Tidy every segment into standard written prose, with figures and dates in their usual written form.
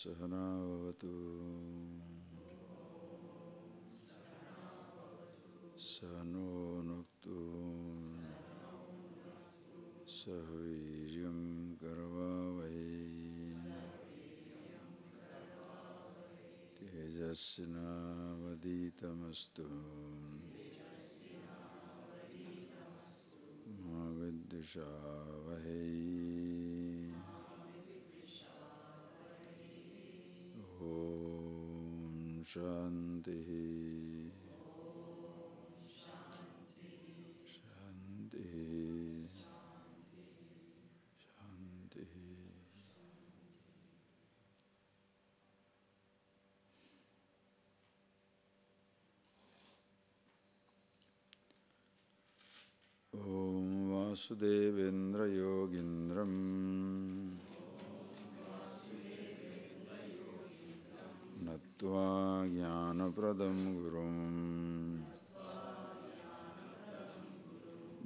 Sahana Bhavatu Sahano Nuktu Sahaviryam Karavavai Tejasvinavaditamastu Ma Vidvishavahai Om Shanti Shanti Shanti. Om Vasudevendra Yogindram Natva Jnanapradam Gurum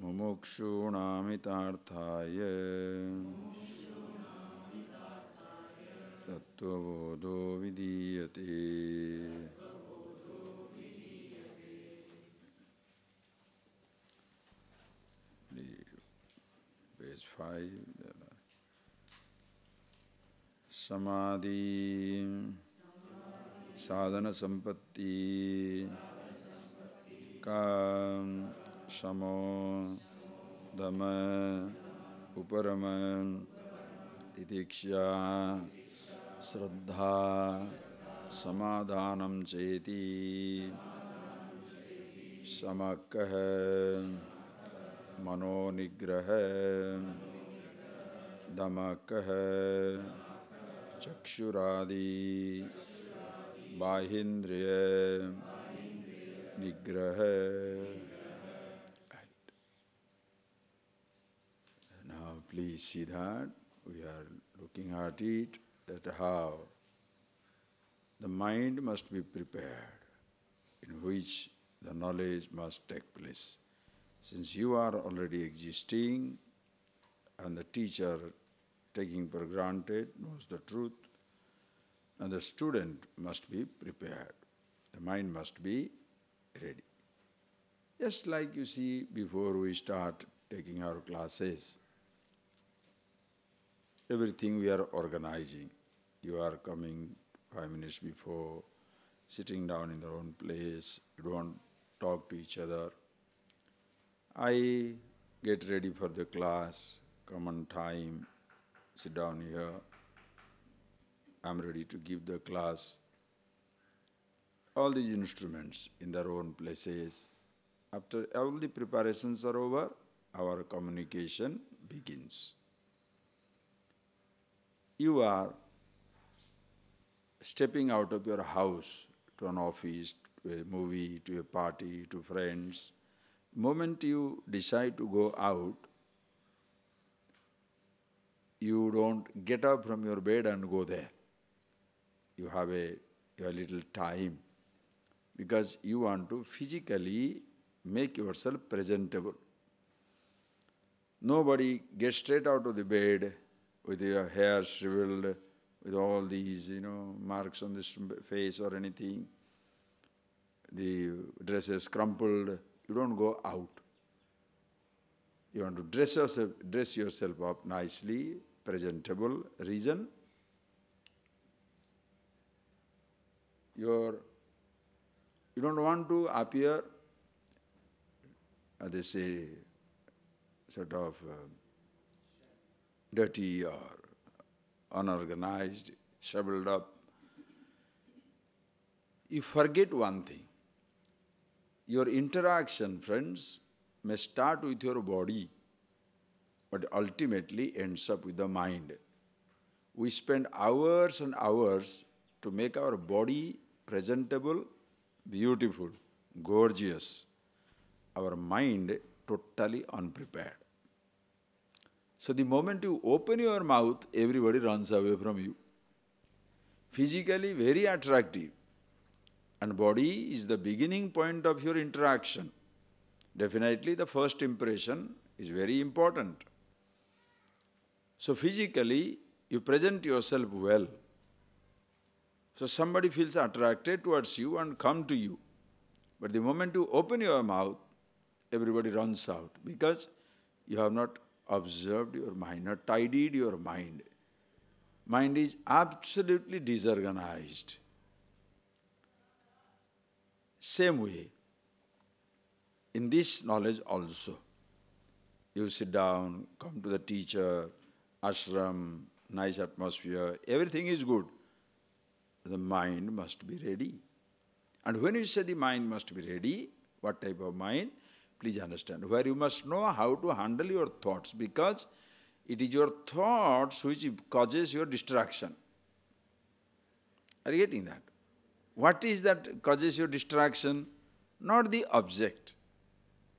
Mumukshunamitarthaya TATVA BODHO Vidiyate. Page 5. Samadhi Sadhana Sampatti Ka Samo Dhamma Uparama Titiksha Shraddha Samadhanam Cheti Samakah Mano Nigraha Dhamakah Chakshuradi Bahindriya Nigraha. Now please see that we are looking at it, that how the mind must be prepared, in which the knowledge must take place. Since you are already existing and the teacher taking for granted knows the truth, and the student must be prepared. The mind must be ready. Just like you see before we start taking our classes, everything we are organizing. You are coming 5 minutes before, sitting down in their own place, you don't talk to each other. I get ready for the class, come on time, sit down here. I'm ready to give the class. All these instruments in their own places. After all the preparations are over, our communication begins. You are stepping out of your house to an office, to a movie, to a party, to friends. The moment you decide to go out, you don't get up from your bed and go there. You have a little time because you want to physically make yourself presentable. Nobody gets straight out of the bed with your hair shriveled, with all these, marks on the face or anything, the dress is crumpled. You don't go out. You want to dress yourself up nicely, presentable. Reason? You don't want to appear, they say, sort of dirty or unorganized, shoveled up. You forget one thing. Your interaction, friends, may start with your body, but ultimately ends up with the mind. We spend hours and hours to make our body presentable, beautiful, gorgeous. Our mind totally unprepared. So the moment you open your mouth, everybody runs away from you. Physically very attractive, and body is the beginning point of your interaction. Definitely the first impression is very important. So physically, you present yourself well. So somebody feels attracted towards you and come to you. But the moment you open your mouth, everybody runs out because you have not observed your mind, not tidied your mind. Mind is absolutely disorganized. Same way, in this knowledge also, you sit down, come to the teacher, ashram, nice atmosphere, everything is good. The mind must be ready. And when you say the mind must be ready, what type of mind? Please understand, where you must know how to handle your thoughts, because it is your thoughts which causes your distraction. Are you getting that? What is that causes your distraction? Not the object,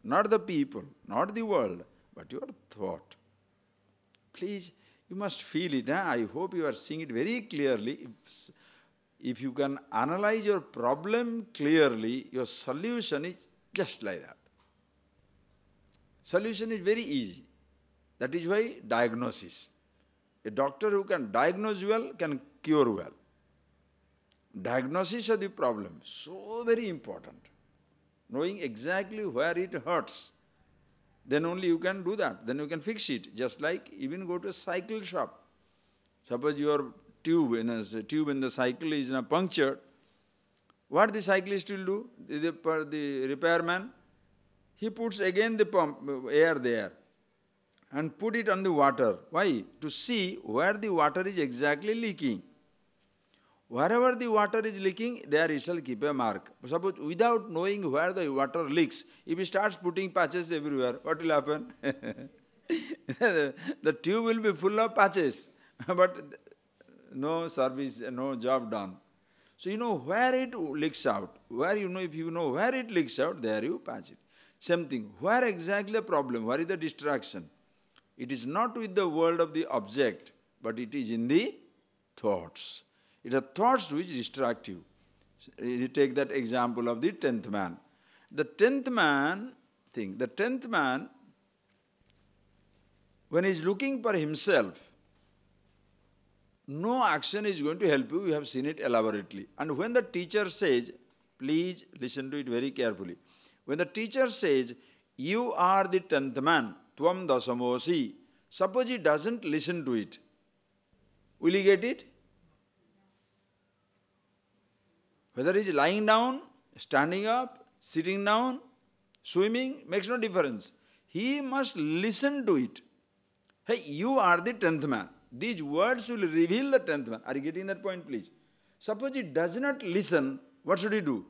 not the people, not the world, but your thought. Please, you must feel it. I hope you are seeing it very clearly. If you can analyze your problem clearly, your solution is just like that. Solution is very easy. That is why diagnosis. A doctor who can diagnose well can cure well. Diagnosis of the problem, so very important. Knowing exactly where it hurts, then only you can do that. Then you can fix it. Just like even go to a cycle shop. Suppose your tube in the cycle is punctured. What the cyclist will do? The repairman, he puts again the pump air there and put it on the water. Why? To see where the water is exactly leaking. Wherever the water is leaking, there he shall keep a mark. Suppose without knowing where the water leaks, if he starts putting patches everywhere, what will happen? The tube will be full of patches, but no service, no job done. So you know where it leaks out. If you know where it leaks out, there you patch it. Same thing. Where exactly the problem? Where is the distraction? It is not with the world of the object, but it is in the thoughts. It are thoughts which distract you. You take that example of the 10th man. The 10th man, when he is looking for himself, no action is going to help you. We have seen it elaborately. And when the teacher says, please listen to it very carefully. When the teacher says, you are the 10th man, tvam dasamosi, suppose he doesn't listen to it, will he get it? Whether he is lying down, standing up, sitting down, swimming, makes no difference. He must listen to it. Hey, you are the 10th man. These words will reveal the 10th man. Are you getting that point, please? Suppose he does not listen, what should he do?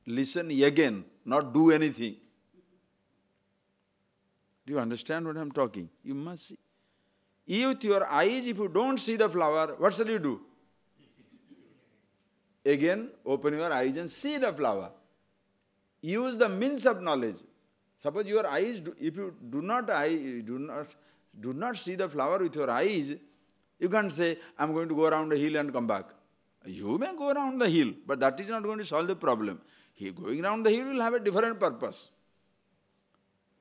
Listen again, not do anything. Do you understand what I am talking? You must see. With your eyes, if you don't see the flower, what shall you do? Again, open your eyes and see the flower. Use the means of knowledge. Suppose your eyes, if you do not see the flower with your eyes, you can't say, I am going to go around the hill and come back. You may go around the hill, but that is not going to solve the problem. Going around the hill will have a different purpose.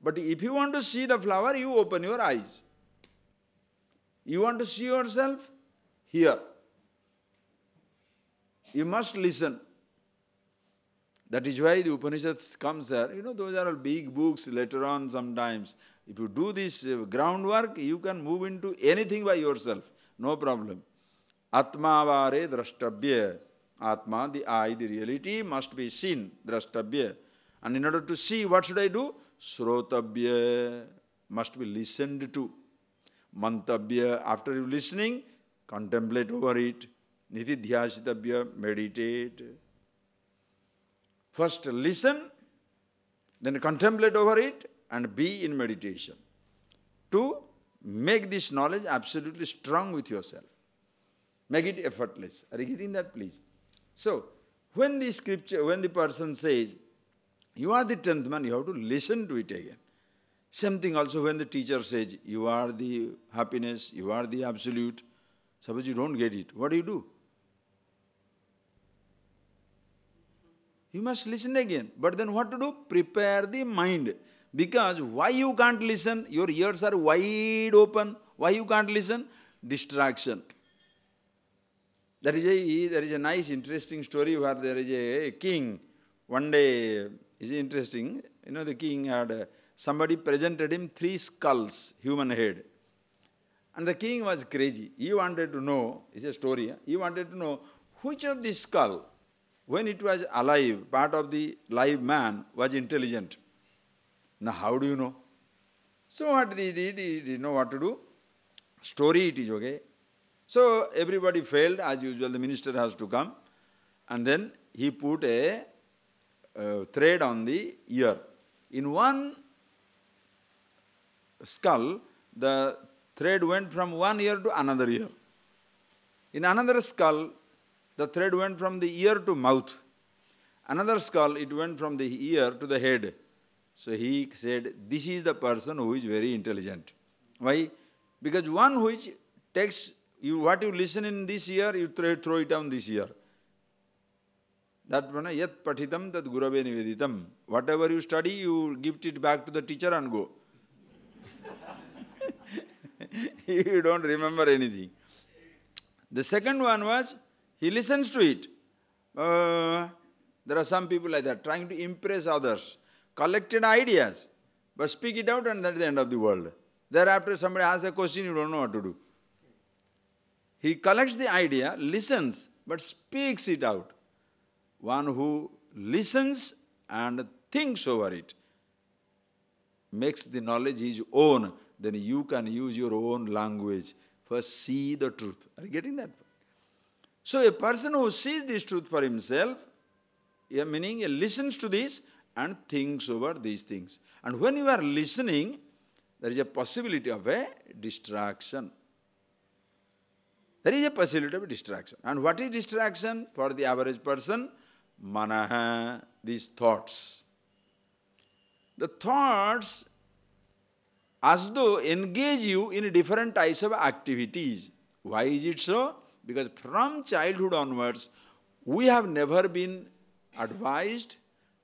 But if you want to see the flower, you open your eyes. You want to see yourself? Here. You must listen. That is why the Upanishads comes there. Those are all big books later on sometimes. If you do this groundwork, you can move into anything by yourself. No problem. Atma vare drashtabhya. Atma, the I, the reality, must be seen. Drashtabhya. And in order to see, what should I do? Srotabhya. Must be listened to. Mantabhya. After you listening, contemplate over it. Nitidhyasitabhya, meditate. First listen, then contemplate over it and be in meditation. To make this knowledge absolutely strong with yourself. Make it effortless. Are you getting that, please? So, when the person says, you are the 10th man, you have to listen to it again. Same thing also when the teacher says, you are the happiness, you are the absolute. Suppose you don't get it, what do? You must listen again. But then what to do? Prepare the mind. Because why you can't listen? Your ears are wide open. Why you can't listen? Distraction. There is a nice, interesting story where there is a king. One day, is interesting. The king had somebody presented him 3 skulls, human head. And the king was crazy. He wanted to know, it's a story, he wanted to know which of this skull, when it was alive, part of the live man, was intelligent. Now, how do you know? So what he did, he didn't know what to do. Story, it is okay. So everybody failed, as usual, the minister has to come. And then he put a thread on the ear. In one skull, the thread went from one ear to another ear. In another skull, the thread went from the ear to mouth. Another skull, it went from the ear to the head. So he said, this is the person who is very intelligent. Why? Because one which takes what you listen in this ear, you throw it down this ear. That one, yat pathitam tad gurave niveditam. Whatever you study, you give it back to the teacher and go. You don't remember anything. The second one was, he listens to it. There are some people like that, trying to impress others. Collected ideas, but speak it out and that's the end of the world. Thereafter somebody asks a question, you don't know what to do. He collects the idea, listens, but speaks it out. One who listens and thinks over it, makes the knowledge his own, then you can use your own language. First, see the truth. Are you getting that? So a person who sees this truth for himself, meaning he listens to this and thinks over these things. And when you are listening, there is a possibility of a distraction. There is a possibility of a distraction. And what is distraction for the average person? Manaha, these thoughts. The thoughts as though engage you in different types of activities. Why is it so? Because from childhood onwards, we have never been advised,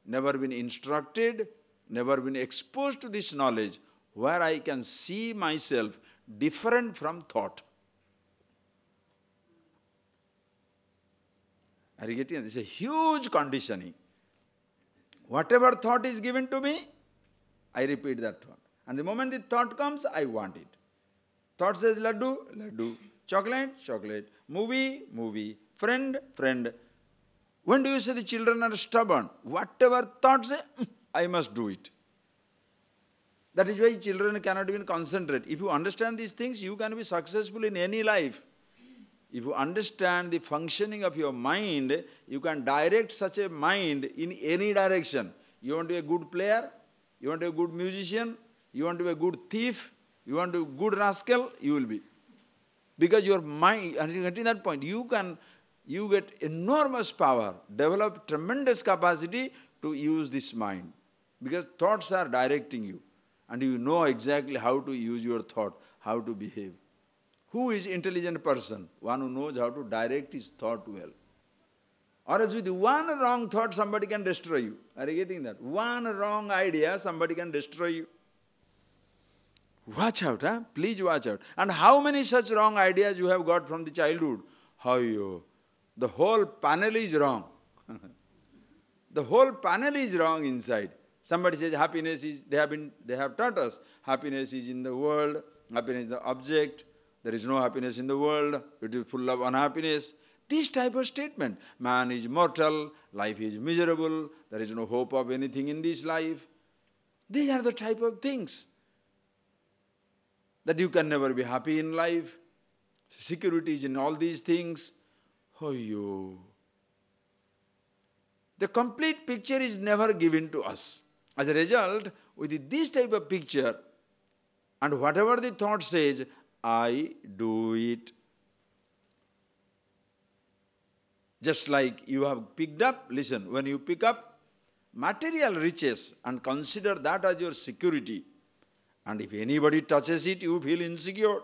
never been instructed, never been exposed to this knowledge where I can see myself different from thought. Are you getting it? This is a huge conditioning. Whatever thought is given to me, I repeat that thought. And the moment the thought comes, I want it. Thought says laddu, laddu. Chocolate, chocolate. Movie, movie. Friend, friend. When do you say the children are stubborn? Whatever thought say, I must do it. That is why children cannot even concentrate. If you understand these things, you can be successful in any life. If you understand the functioning of your mind, you can direct such a mind in any direction. You want to be a good player, you want to be a good musician, you want to be a good thief, you want to be a good rascal, you will be. Because your mind, and at that point, you get enormous power, develop tremendous capacity to use this mind. Because thoughts are directing you. And you know exactly how to use your thought, how to behave. Who is intelligent person? One who knows how to direct his thought well. Or else with one wrong thought, somebody can destroy you. Are you getting that? One wrong idea, somebody can destroy you. Watch out, huh? Please watch out. And how many such wrong ideas you have got from the childhood? How you? The whole panel is wrong. The whole panel is wrong inside. Somebody says happiness is, they have taught us, happiness is in the world, happiness is the object, there is no happiness in the world, it is full of unhappiness. This type of statement, man is mortal, life is miserable, there is no hope of anything in this life. These are the type of things. That you can never be happy in life. Security is in all these things. Oh, you. The complete picture is never given to us. As a result, with this type of picture, and whatever the thought says, I do it. Just like you have picked up, listen, when you pick up material riches and consider that as your security, and if anybody touches it, you feel insecure.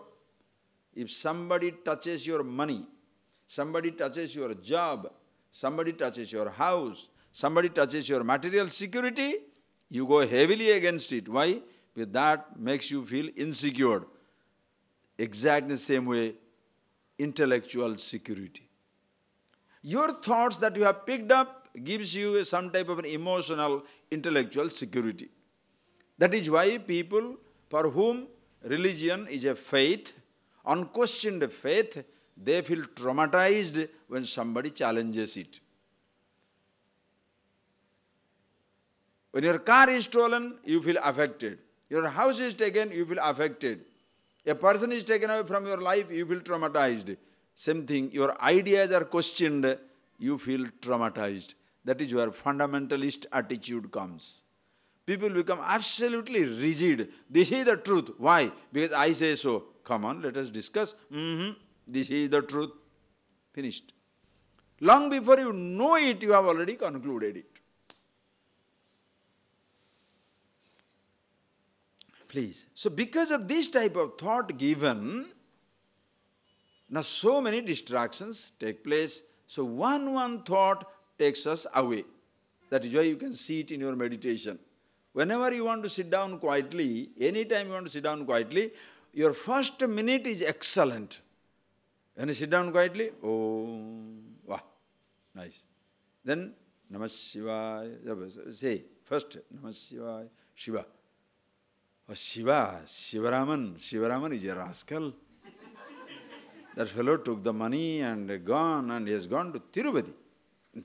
If somebody touches your money, somebody touches your job, somebody touches your house, somebody touches your material security, you go heavily against it. Why? Because that makes you feel insecure. Exactly the same way, intellectual security. Your thoughts that you have picked up gives you some type of an emotional, intellectual security. That is why people for whom religion is a faith, unquestioned faith, they feel traumatized when somebody challenges it. When your car is stolen, you feel affected. Your house is taken, you feel affected. A person is taken away from your life, you feel traumatized. Same thing, your ideas are questioned, you feel traumatized. That is where fundamentalist attitude comes. People become absolutely rigid. This is the truth. Why? Because I say so. Come on, let us discuss. This is the truth. Finished. Long before you know it, you have already concluded it. Please. So because of this type of thought given, now so many distractions take place. So one thought takes us away. That is why you can see it in your meditation. Whenever you want to sit down quietly, anytime you want to sit down quietly, your first minute is excellent. When you sit down quietly, oh, wow, nice. Then, Namah Shivaya, say first, Namah Shivaya, Shiva. Oh, Shivaraman is a rascal. That fellow took the money and gone, and he has gone to Tirupati.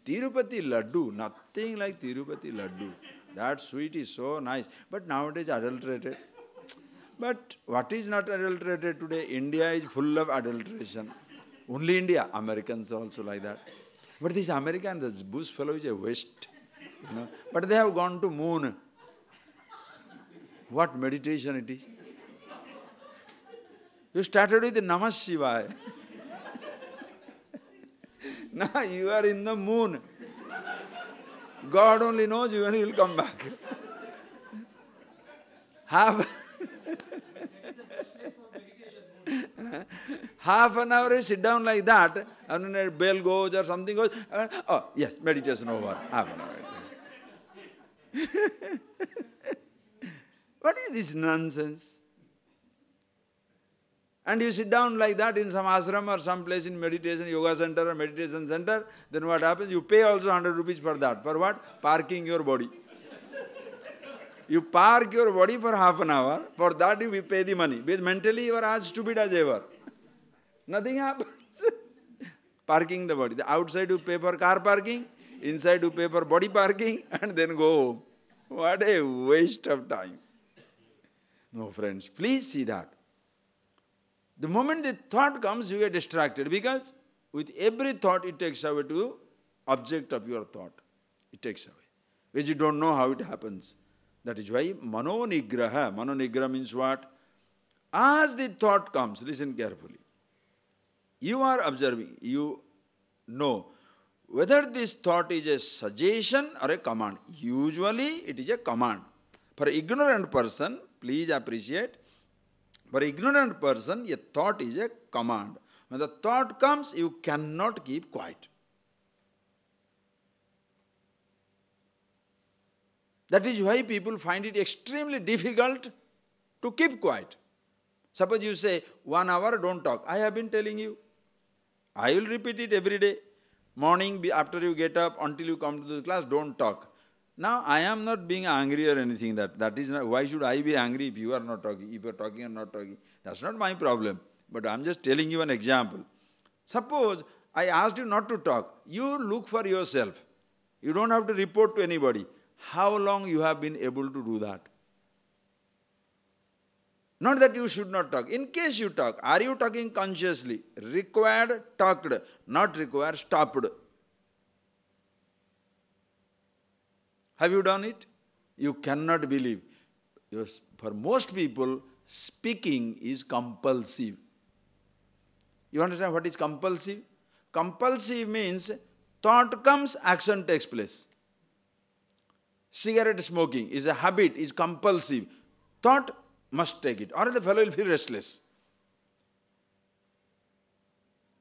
Tirupati Laddu, nothing like Tirupati Laddu. That sweet is so nice, but nowadays adulterated. But what is not adulterated today? India is full of adulteration. Only India. Americans are also like that. But this American, this Bush fellow is a waste. But they have gone to moon. What meditation it is? You started with Namah Shivaya. Now you are in the moon. God only knows when you will come back. Half an hour, sit down like that, and when a bell goes or something goes, oh, yes, meditation over. Half an hour. What is this nonsense? And you sit down like that in some ashram or some place in meditation, yoga center or meditation center, then what happens? You pay also 100 rupees for that. For what? Parking your body. You park your body for half an hour, for that you pay the money. Because mentally you are as stupid as ever. Nothing happens. Parking the body. The outside you pay for car parking, inside you pay for body parking, and then go home. What a waste of time. No, friends, please see that. The moment the thought comes, you get distracted, because with every thought it takes away to object of your thought. It takes away. Which you don't know how it happens. That is why Mano Nigraha. Mano Nigraha means what? As the thought comes, listen carefully. You are observing, you know whether this thought is a suggestion or a command. Usually it is a command. For an ignorant person, please appreciate, for an ignorant person, a thought is a command. When the thought comes, you cannot keep quiet. That is why people find it extremely difficult to keep quiet. Suppose you say, 1 hour, don't talk. I have been telling you. I will repeat it every day. Morning, after you get up, until you come to the class, don't talk. Now, I am not being angry or anything. That is not, why should I be angry if you are not talking? If you are talking or not talking, that's not my problem. But I am just telling you an example. Suppose I asked you not to talk. You look for yourself. You don't have to report to anybody. How long you have been able to do that? Not that you should not talk. In case you talk, are you talking consciously? Required, talked. Not required, stopped. Have you done it? You cannot believe. For most people, speaking is compulsive. You understand what is compulsive? Compulsive means thought comes, action takes place. Cigarette smoking is a habit, is compulsive. Thought must take it, or the fellow will feel restless.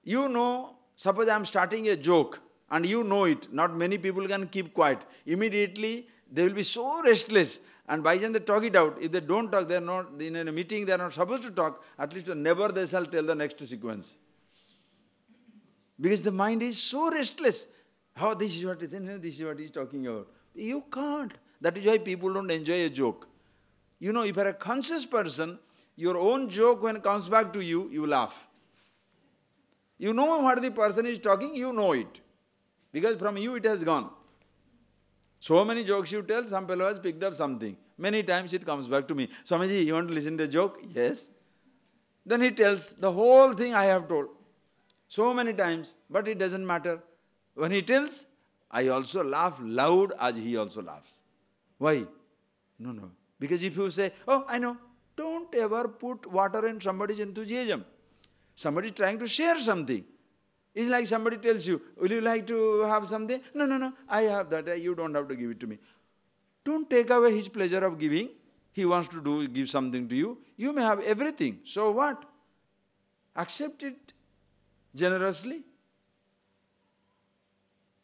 You know, suppose I am starting a joke, and you know it, not many people can keep quiet. Immediately, they will be so restless, and by chance they talk it out. If they don't talk, they are not, in a meeting they are not supposed to talk, at least never they shall tell the next sequence. Because the mind is so restless. How this is what he's talking about. You can't. That is why people don't enjoy a joke. You know, if you are a conscious person, your own joke when it comes back to you, you laugh. You know what the person is talking, you know it. Because from you it has gone. So many jokes you tell, some fellow has picked up something. Many times it comes back to me. Swamiji, you want to listen to a joke? Yes. Then he tells the whole thing I have told. So many times, but it doesn't matter. When he tells, I also laugh loud as he also laughs. Why? No. Because if you say, oh, I know, don't ever put water in somebody's enthusiasm. Somebody trying to share something. It's like somebody tells you, will you like to have something? No, I have that, you don't have to give it to me. Don't take away his pleasure of giving. He wants to give something to you. You may have everything. So what? Accept it generously.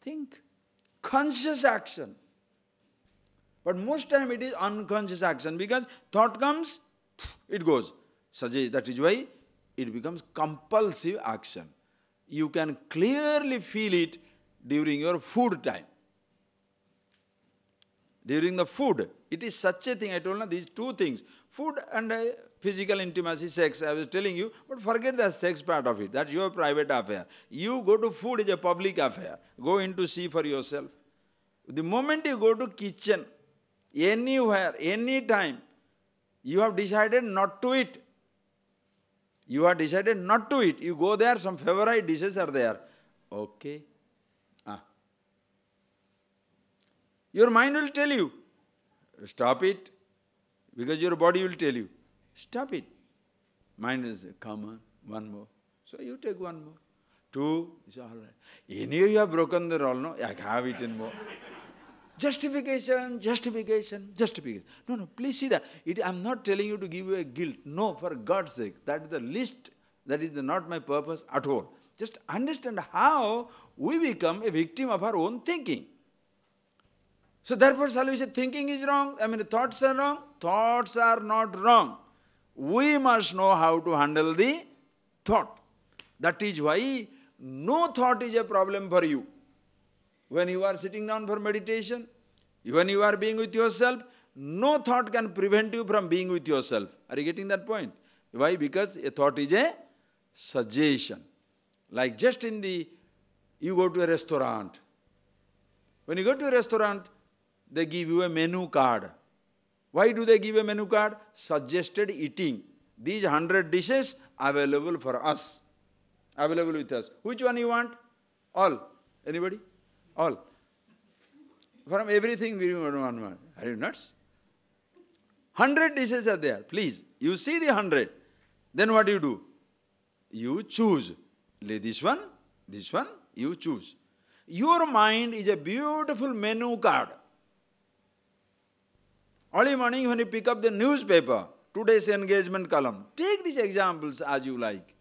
Think. Conscious action. But most time it is unconscious action because thought comes, it goes. That is why it becomes compulsive action. You can clearly feel it during your food time. During the food, it is such a thing. I told you these two things, food and physical intimacy, sex, I was telling you, but forget the sex part of it. That's your private affair. You go to food, is a public affair. Go in to see for yourself. The moment you go to kitchen, anywhere, anytime, you have decided not to eat. You have decided not to eat. You go there, some favorite dishes are there. Okay. Your mind will tell you, stop it. Because your body will tell you, stop it. Mind will say, come on, one more. So you take one more. Two, it's all right. Anyway, you have broken the rule, no? I have eaten more. Justification. No, please see that. I'm not telling you to give you a guilt. No, for God's sake. That is the least, that is not my purpose at all. Just understand how we become a victim of our own thinking. So therefore, shall we say thinking is wrong? Thoughts are wrong? Thoughts are not wrong. We must know how to handle the thought. That is why no thought is a problem for you. When you are sitting down for meditation, when you are being with yourself, no thought can prevent you from being with yourself. Are you getting that point? Why? Because a thought is a suggestion. Like just you go to a restaurant. When you go to a restaurant, they give you a menu card. Why do they give a menu card? Suggested eating. These 100 dishes available for us. Available with us. Which one you want? All. Anybody? All. From everything we want one. Are you nuts? 100 dishes are there. Please, you see the 100. Then what do? You choose. This one, you choose. Your mind is a beautiful menu card. Early morning when you pick up the newspaper, today's engagement column, take these examples as you like.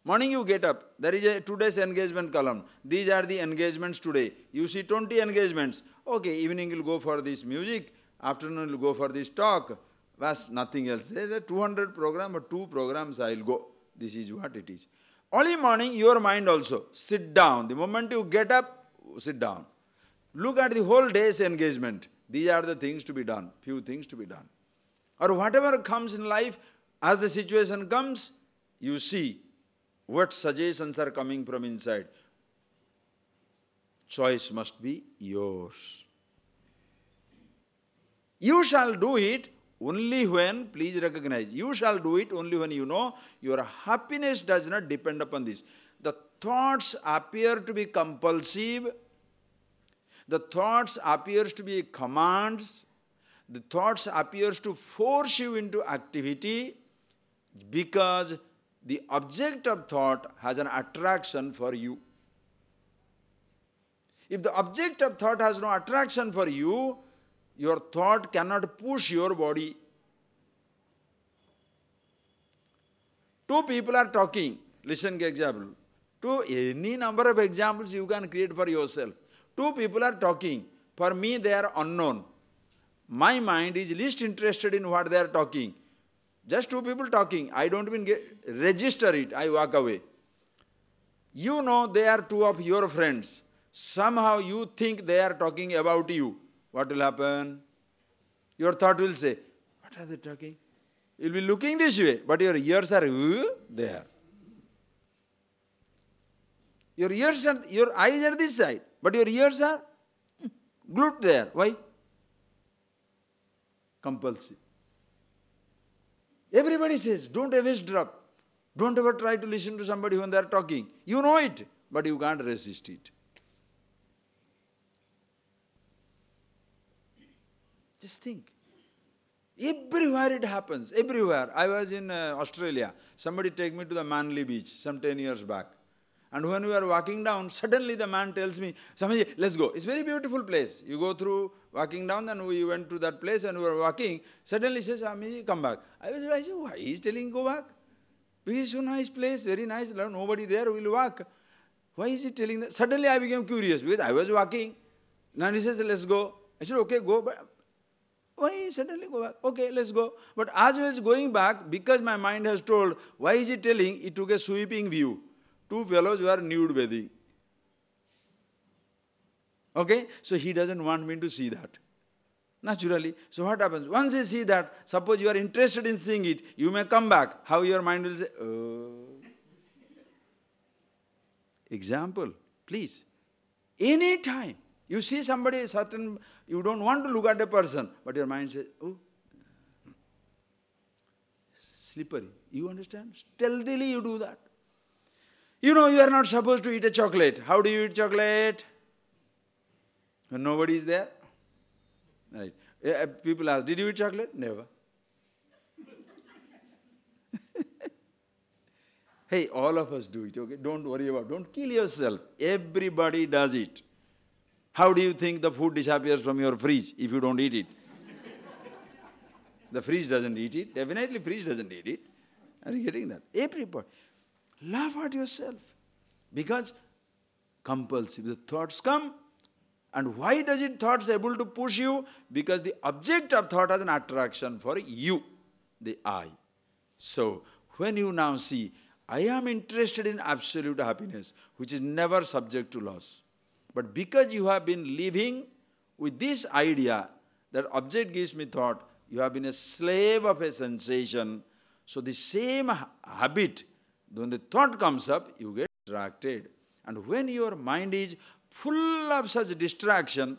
Morning you get up, there is a today's engagement column. These are the engagements today. You see 20 engagements. Okay, evening you'll go for this music, afternoon you'll go for this talk. That's nothing else. There is a 200 program or 2 programs I'll go. This is what it is. Early morning, your mind also, sit down. The moment you get up, sit down. Look at the whole day's engagement. These are the things to be done, few things to be done. Or whatever comes in life, as the situation comes, you see what suggestions are coming from inside. Choice must be yours. You shall do it only when, please recognize, you shall do it only when you know your happiness does not depend upon this. The thoughts appear to be compulsive. The thoughts appears to be commands. The thoughts appears to force you into activity because the object of thought has an attraction for you. If the object of thought has no attraction for you, your thought cannot push your body. 2 people are talking. Listen to example. To any number of examples you can create for yourself. 2 people are talking. For me, they are unknown. My mind is least interested in what they are talking. Just 2 people talking. I don't even register it. I walk away. You know they are two of your friends. Somehow you think they are talking about you. What will happen? Your thought will say, what are they talking? You'll be looking this way, but your ears are there. Your eyes are this side, but your ears are glued there. Why? Compulsive. Everybody says, don't eavesdrop. Don't ever try to listen to somebody when they are talking. You know it, but you can't resist it. Just think. Everywhere it happens, everywhere. I was in Australia. Somebody take me to the Manly beach some 10 years back. And when we were walking down, suddenly the man tells me, Swamiji, let's go. It's a very beautiful place. You go through walking down, and we went to that place and we were walking. Suddenly he says, Swamiji, come back. I said, why he is telling go back? Because it's so nice place, very nice, nobody there, we'll walk. Why is he telling that? Suddenly I became curious because I was walking. Now he says, let's go. I said, okay, go. But why suddenly go back? Okay, let's go. But as I was going back, because my mind has told, why is he telling? He took a sweeping view. Two fellows were nude bathing. Okay? So he doesn't want me to see that. Naturally. So what happens? Once you see that, suppose you are interested in seeing it, you may come back. How your mind will say, oh. Example, please. Any time you see somebody certain, you don't want to look at a person, but your mind says, oh, slippery. You understand? Stealthily you do that. You know you are not supposed to eat a chocolate. How do you eat chocolate? When nobody is there. Right. People ask, did you eat chocolate? Never. Hey, all of us do it, okay? Don't worry about it. Don't kill yourself. Everybody does it. How do you think the food disappears from your fridge if you don't eat it? The fridge doesn't eat it. Definitely fridge doesn't eat it. Are you getting that? Everybody. Laugh at yourself. Because compulsive. The thoughts come. And why does it thoughts able to push you? Because the object of thought has an attraction for you, the I. So, when you now see, I am interested in absolute happiness, which is never subject to loss. But because you have been living with this idea that object gives me thought, you have been a slave of a sensation. So the same habit, when the thought comes up, you get distracted. And when your mind is full of such distraction,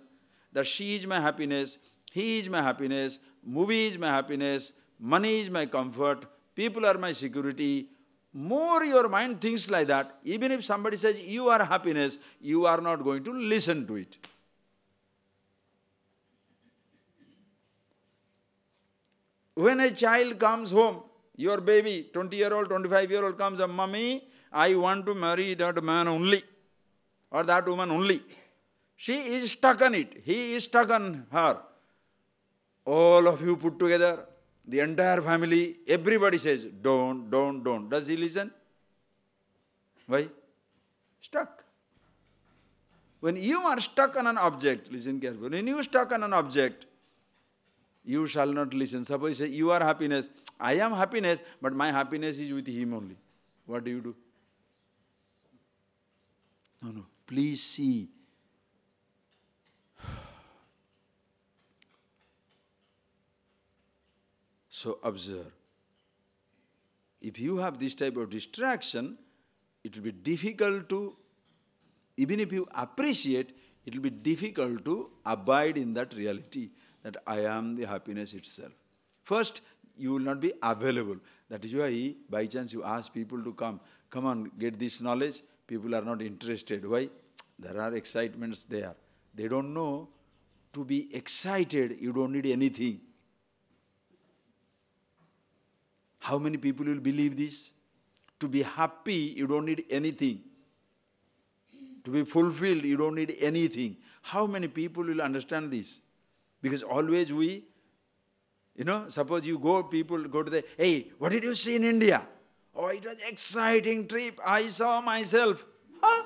that she is my happiness, he is my happiness, movie is my happiness, money is my comfort, people are my security, more your mind thinks like that, even if somebody says you are happiness, you are not going to listen to it. When a child comes home, your baby, 20-year-old, 25-year-old comes up, Mommy, I want to marry that man only, or that woman only. She is stuck on it. He is stuck on her. All of you put together, the entire family, everybody says, don't. Does he listen? Why? Stuck. When you are stuck on an object, listen carefully, when you are stuck on an object, you shall not listen. Suppose you say, you are happiness. I am happiness, but my happiness is with him only. What do? No. Please see. So observe. If you have this type of distraction, it will be difficult to, even if you appreciate, it will be difficult to abide in that reality, that I am the happiness itself. First, you will not be available. That is why, by chance, you ask people to come on, get this knowledge. People are not interested. Why? There are excitements there. They don't know to be excited, you don't need anything. How many people will believe this? To be happy, you don't need anything. To be fulfilled, you don't need anything. How many people will understand this? Because always we, suppose you people go to the, hey, what did you see in India? Oh, it was an exciting trip. I saw myself. Huh?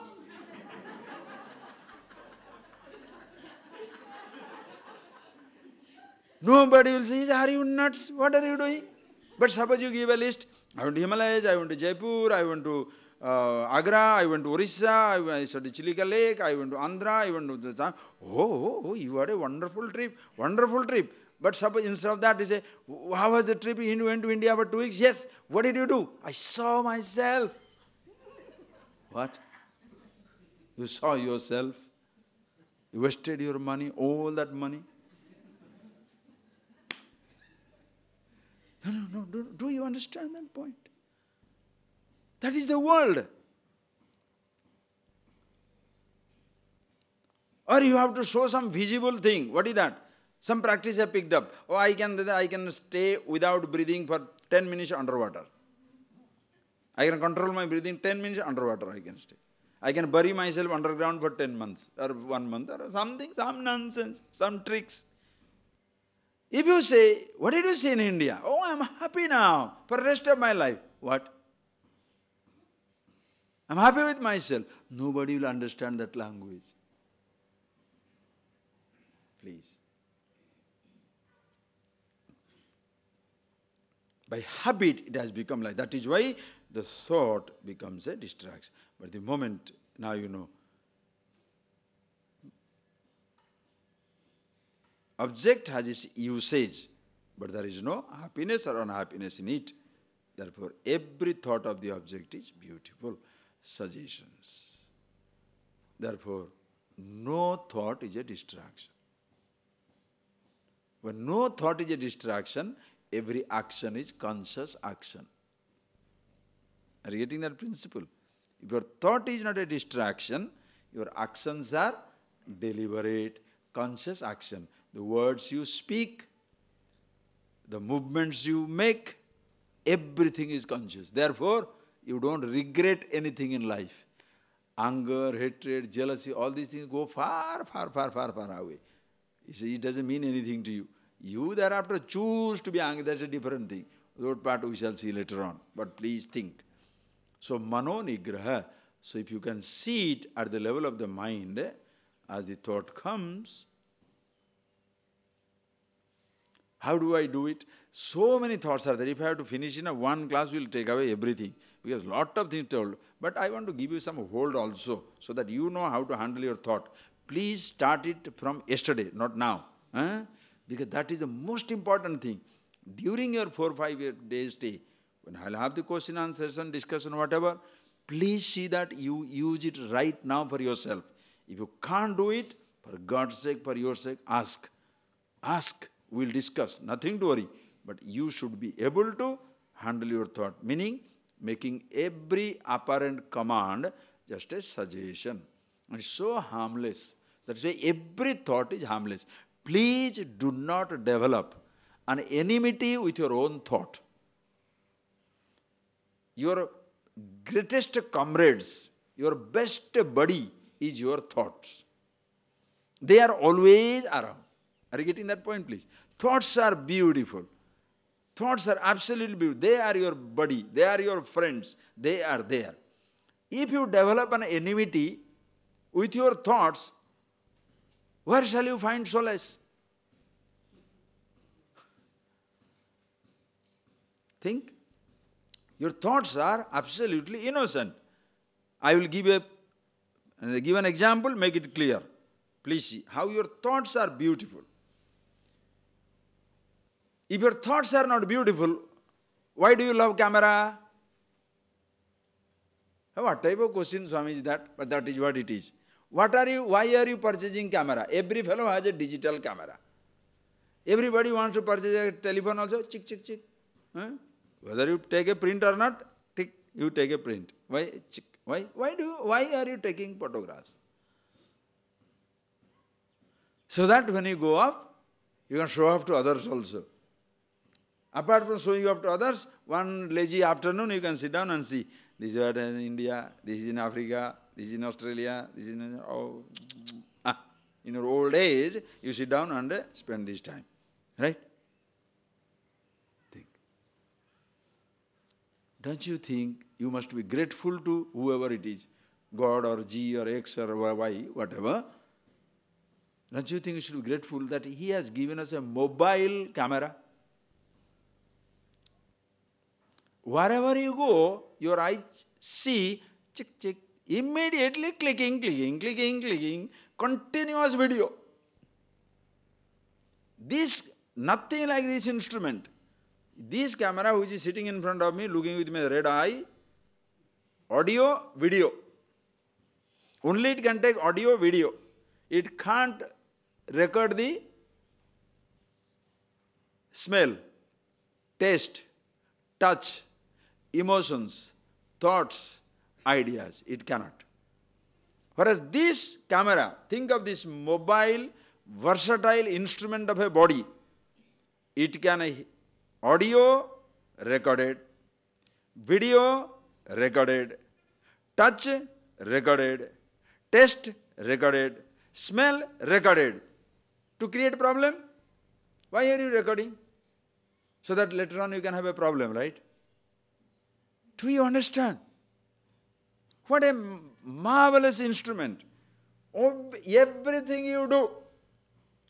Nobody will say, are you nuts? What are you doing? But suppose you give a list, I went to Himalayas, I went to Jaipur, I went to Agra, I went to Orissa, I studied Chilika Lake, I went to Andhra, I went to the... Oh, you had a wonderful trip, wonderful trip. But suppose instead of that, you say, how was the trip? You went to India for 2 weeks. Yes. What did you do? I saw myself. What? You saw yourself. You wasted your money, all that money. No. Do you understand that point? That is the world. Or you have to show some visible thing. What is that? Some practice I picked up. Oh, I can stay without breathing for 10 minutes underwater. I can control my breathing 10 minutes underwater I can stay. I can bury myself underground for 10 months or 1 month or something, some nonsense, some tricks. If you say, what did you say in India? Oh, I'm happy now for the rest of my life. What? I'm happy with myself. Nobody will understand that language. Please. By habit, it has become like that. That is why the thought becomes a distraction. But the moment, now you know, object has its usage, but there is no happiness or unhappiness in it. Therefore, every thought of the object is beautiful. Suggestions. Therefore, no thought is a distraction. When no thought is a distraction, every action is conscious action. Are you getting that principle? If your thought is not a distraction, your actions are deliberate, conscious action. The words you speak, the movements you make, everything is conscious. Therefore, you don't regret anything in life. Anger, hatred, jealousy, all these things go far away. You see, it doesn't mean anything to you. You thereafter choose to be angry, that's a different thing. That part we shall see later on. But please think. So, mano nigraha. So, if you can see it at the level of the mind, as the thought comes, how do I do it? So many thoughts are there. If I have to finish in one class, we will take away everything. Because lot of things told. But I want to give you some hold also, so that you know how to handle your thought. Please start it from yesterday, not now. Because that is the most important thing. During your 4 or 5 days stay, when I'll have the question and answer session, discussion, whatever, please see that you use it right now for yourself. If you can't do it, for God's sake, for your sake, ask. Ask. We'll discuss. Nothing to worry. But you should be able to handle your thought. Meaning, making every apparent command just a suggestion. And so harmless. That's why every thought is harmless. Please do not develop an enmity with your own thought. Your greatest comrades, your best buddy is your thoughts. They are always around. Are you getting that point, please? Thoughts are beautiful. Thoughts are absolutely beautiful. They are your buddy. They are your friends. They are there. If you develop an enmity with your thoughts, where shall you find solace? Think. Your thoughts are absolutely innocent. I will give an example, make it clear. Please see how your thoughts are beautiful. If your thoughts are not beautiful, why do you love camera? What type of question, Swami, is that? But that is what it is. Why are you purchasing camera? Every fellow has a digital camera. Everybody wants to purchase a telephone also. Chick, chick, chick. Whether you take a print or not, tick, you take a print. Why? Chick. Why are you taking photographs? So that when you go off, you can show off to others also. Apart from showing off to others, one lazy afternoon you can sit down and see. This is what in India, this is in Africa, this is in Australia, this is in... In your old age, you sit down and spend this time. Right? Think. Don't you think you must be grateful to whoever it is, God or G or X or Y, whatever? Don't you think you should be grateful that He has given us a mobile camera? Wherever you go, your eyes see, chick, chick, immediately clicking, clicking, clicking, clicking, continuous video. This, nothing like this instrument. This camera which is sitting in front of me, looking with my red eye, audio, video. Only it can take audio, video. It can't record the smell, taste, touch, emotions, thoughts, ideas. It cannot. Whereas this camera, think of this mobile, versatile instrument of a body. It can audio recorded, video recorded, touch recorded, taste recorded, smell recorded. To create problem? Why are you recording? So that later on you can have a problem, right? Do you understand? What a marvelous instrument. Everything you do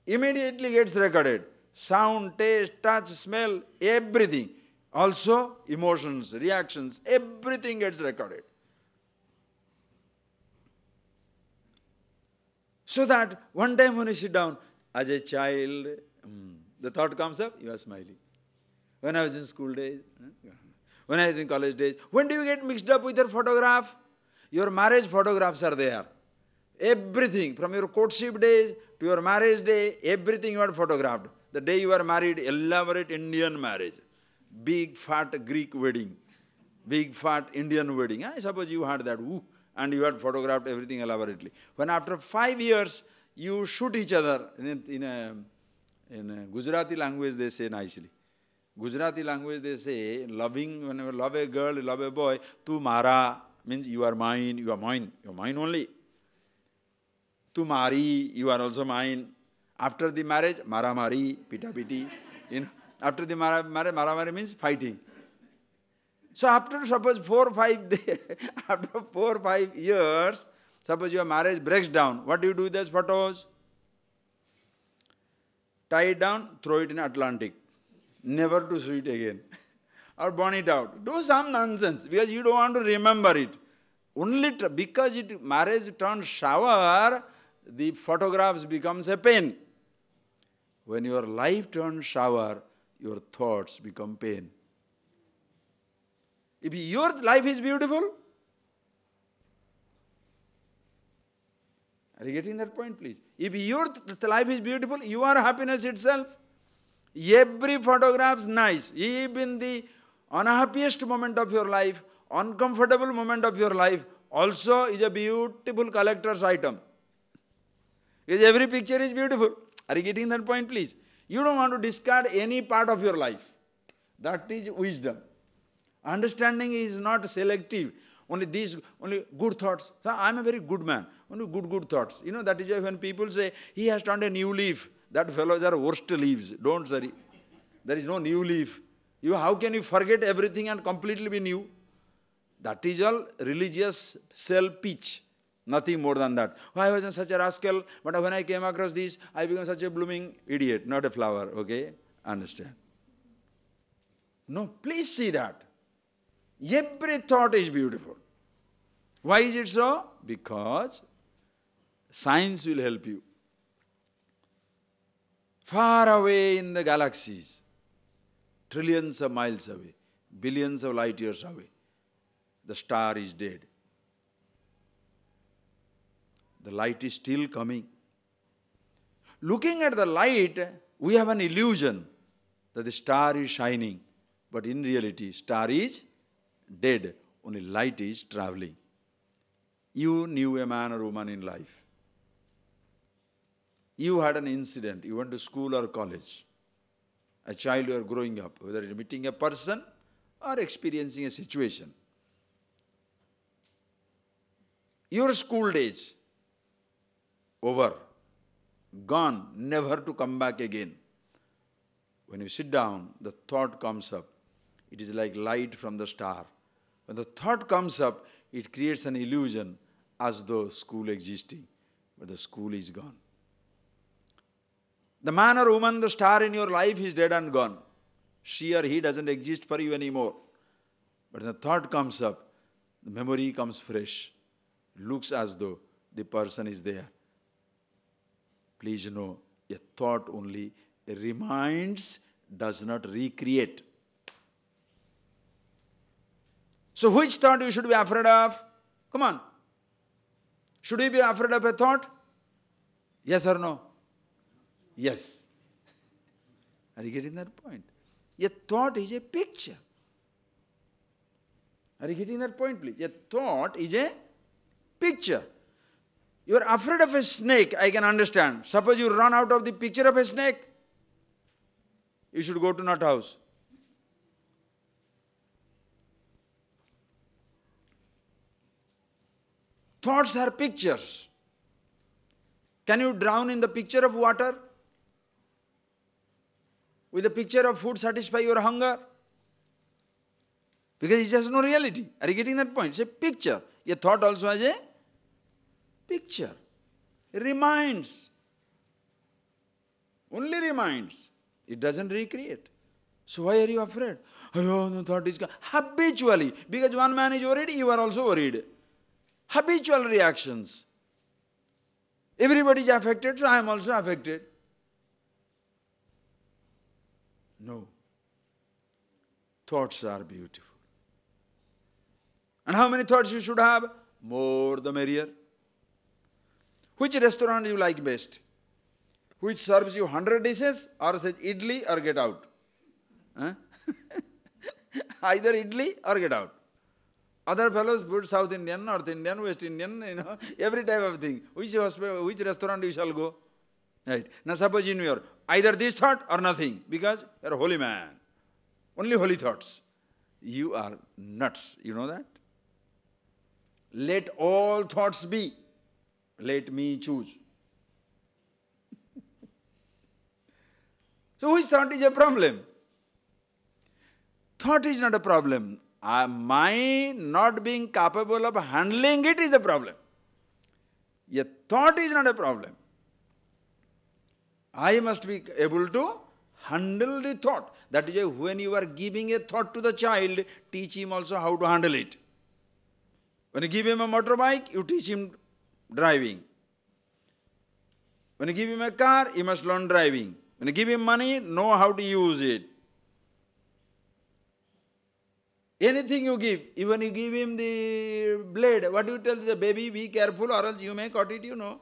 immediately gets recorded. Sound, taste, touch, smell, everything. Also emotions, reactions, everything gets recorded. So that one time when you sit down, as a child, the thought comes up, you are smiling. When I was in school days, when I was in college days, when do you get mixed up with your photograph? Your marriage photographs are there. Everything, from your courtship days to your marriage day, everything you are photographed. The day you are married, elaborate Indian marriage. Big fat Greek wedding. Big fat Indian wedding. I suppose you had that. Ooh, and you had photographed everything elaborately. When after 5 years, you shoot each other in a Gujarati language, they say nicely. Gujarati language, they say, loving, whenever love a girl, love a boy, tu mara, means you are mine, you are mine only. Tu mari, you are also mine. After the marriage, mara mari, pita piti. After the mara mari means fighting. So after suppose 4 or 5 days, after 4 or 5 years, suppose your marriage breaks down, what do you do with those photos? Tie it down, throw it in Atlantic. Never to see it again. Or burn it out. Do some nonsense because you don't want to remember it. Only because marriage turns shower, the photographs becomes a pain. When your life turns shower, your thoughts become pain. If your life is beautiful, are you getting that point, please? If your life is beautiful, you are happiness itself. Every photograph is nice. Even the unhappiest moment of your life, uncomfortable moment of your life, also is a beautiful collector's item. Because every picture is beautiful. Are you getting that point, please? You don't want to discard any part of your life. That is wisdom. Understanding is not selective. Only good thoughts. So I'm a very good man. Only good thoughts. You know, that is why when people say, he has turned a new leaf, that fellows are worst leaves. Don't worry. There is no new leaf. How can you forget everything and completely be new? That is all religious self-pitch. Nothing more than that. Oh, I was such a rascal, but when I came across this, I became such a blooming idiot, not a flower. Okay? Understand? No, please see that. Every thought is beautiful. Why is it so? Because science will help you. Far away in the galaxies, trillions of miles away, billions of light years away, the star is dead. The light is still coming. Looking at the light, we have an illusion that the star is shining. But in reality, star is dead. Only light is traveling. You knew a man or woman in life. You had an incident. You went to school or college. A child you are growing up, whether you're meeting a person or experiencing a situation. Your school days, over, gone, never to come back again. When you sit down, the thought comes up. It is like light from the star. When the thought comes up, it creates an illusion as though school existing, but the school is gone. The man or woman, the star in your life is dead and gone. She or he doesn't exist for you anymore. But the thought comes up, the memory comes fresh, looks as though the person is there. Please know, a thought only reminds, does not recreate. So which thought you should be afraid of? Come on. Should we be afraid of a thought? Yes or no? Yes. Are you getting that point? A thought is a picture. Are you getting that point, please? A thought is a picture. You are afraid of a snake, I can understand. Suppose you run out of the picture of a snake, you should go to nut house. Thoughts are pictures. Can you drown in the picture of water? Will the picture of food satisfy your hunger? Because it has no reality. Are you getting that point? It's a picture. A thought also has a picture. It reminds. Only reminds. It doesn't recreate. So why are you afraid? Oh, no, thought is habitually. Because one man is worried, you are also worried. Habitual reactions. Everybody is affected, so I am also affected. No. Thoughts are beautiful. And how many thoughts you should have? More the merrier. Which restaurant do you like best? Which serves you 100 dishes or says idli or get out? Huh? Either idli or get out. Other fellows put South Indian, North Indian, West Indian, every type of thing. Which restaurant you shall go? Right. Now suppose in your either this thought or nothing, because you are a holy man. Only holy thoughts. You are nuts. You know that? Let all thoughts be. Let me choose. So which thought is a problem? Thought is not a problem. My not being capable of handling it is the problem. A thought is not a problem. I must be able to handle the thought. That is why when you are giving a thought to the child, teach him also how to handle it. When you give him a motorbike, you teach him driving. When you give him a car, he must learn driving. When you give him money, know how to use it. Anything you give, even you give him the blade, what do you tell the baby? Be careful or else you may cut it, you know.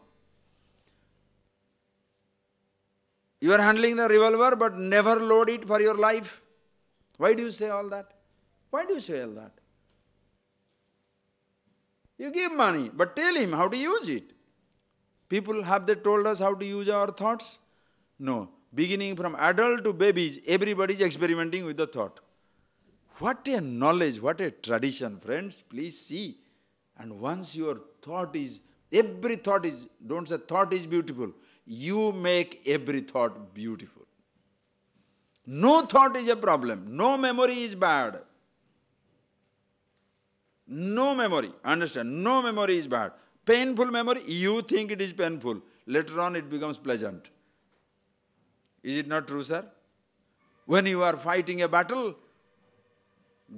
You are handling the revolver but never load it for your life. Why do you say all that? Why do you say all that? You give money, but tell him how to use it. People, have they told us how to use our thoughts? No. Beginning from adult to babies, everybody is experimenting with the thought. What a knowledge, what a tradition, friends. Please see. And once your thought is, every thought is, don't say thought is beautiful. You make every thought beautiful. No thought is a problem. No memory is bad. No memory. Understand? No memory is bad. Painful memory, you think it is painful. Later on it becomes pleasant. Is it not true, sir? When you are fighting a battle,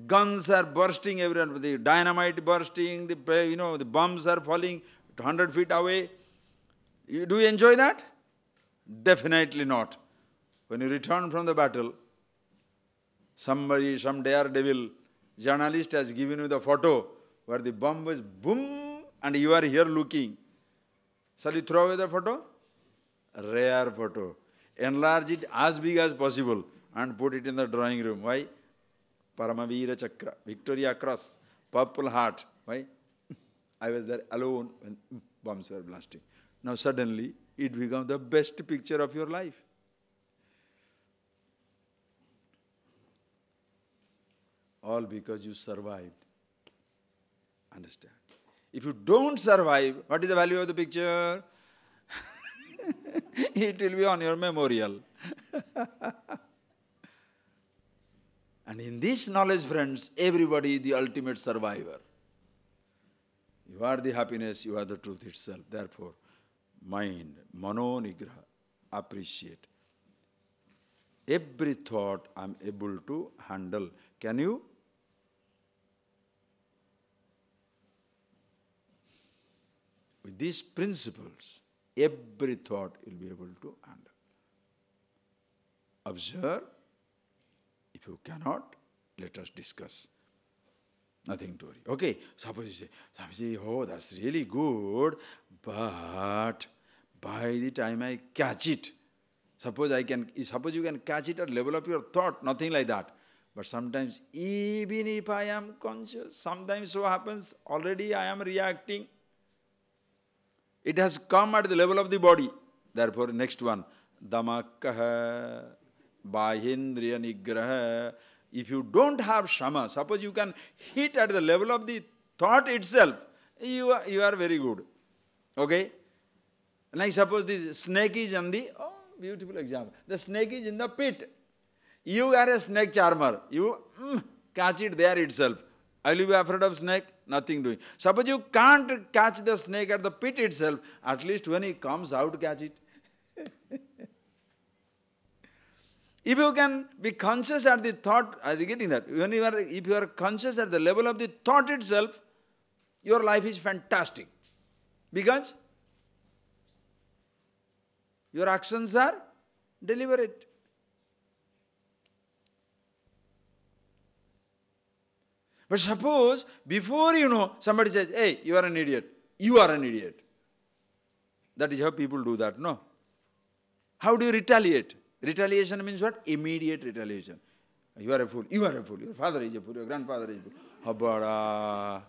guns are bursting everywhere, the dynamite bursting, the bombs are falling 100 feet away. Do you enjoy that? Definitely not. When you return from the battle, somebody, some daredevil journalist has given you the photo where the bomb was boom and you are here looking. Shall you throw away the photo? Rare photo. Enlarge it as big as possible and put it in the drawing room. Why? Paramavira Chakra, Victoria Cross, Purple Heart. Why? I was there alone when bombs were blasting. Now suddenly it becomes the best picture of your life. All because you survived. Understand? If you don't survive, what is the value of the picture? It will be on your memorial. And in this knowledge, friends, everybody is the ultimate survivor. You are the happiness, you are the truth itself. Therefore, mind, mano nigraha, appreciate. Every thought I am able to handle. Can you? With these principles, every thought you'll be able to handle. Observe. If you cannot, let us discuss. Nothing to worry. Okay, suppose you say, Swamiji, oh, that's really good, but by the time I catch it, suppose you can catch it at level of your thought, nothing like that. But sometimes, even if I am conscious, sometimes so happens, already I am reacting. It has come at the level of the body. Therefore, next one, Damakaha, Bahendriya Nigraha. If you don't have Shama, suppose you can hit at the level of the thought itself, you are very good. Okay? Like suppose the snake is on the, beautiful example. The snake is in the pit. You are a snake charmer. You catch it there itself. Will you be afraid of snake? Nothing doing. Suppose you can't catch the snake at the pit itself, at least when he comes out, catch it. If you can be conscious at the thought, are you getting that? If you are conscious at the level of the thought itself, your life is fantastic. Because your actions are deliberate. But suppose, before you know, somebody says, hey, you are an idiot. You are an idiot. That is how people do that, no? How do you retaliate? Retaliation means what? Immediate retaliation. You are a fool. You are a fool. Your father is a fool. Your grandfather is a fool. Habada.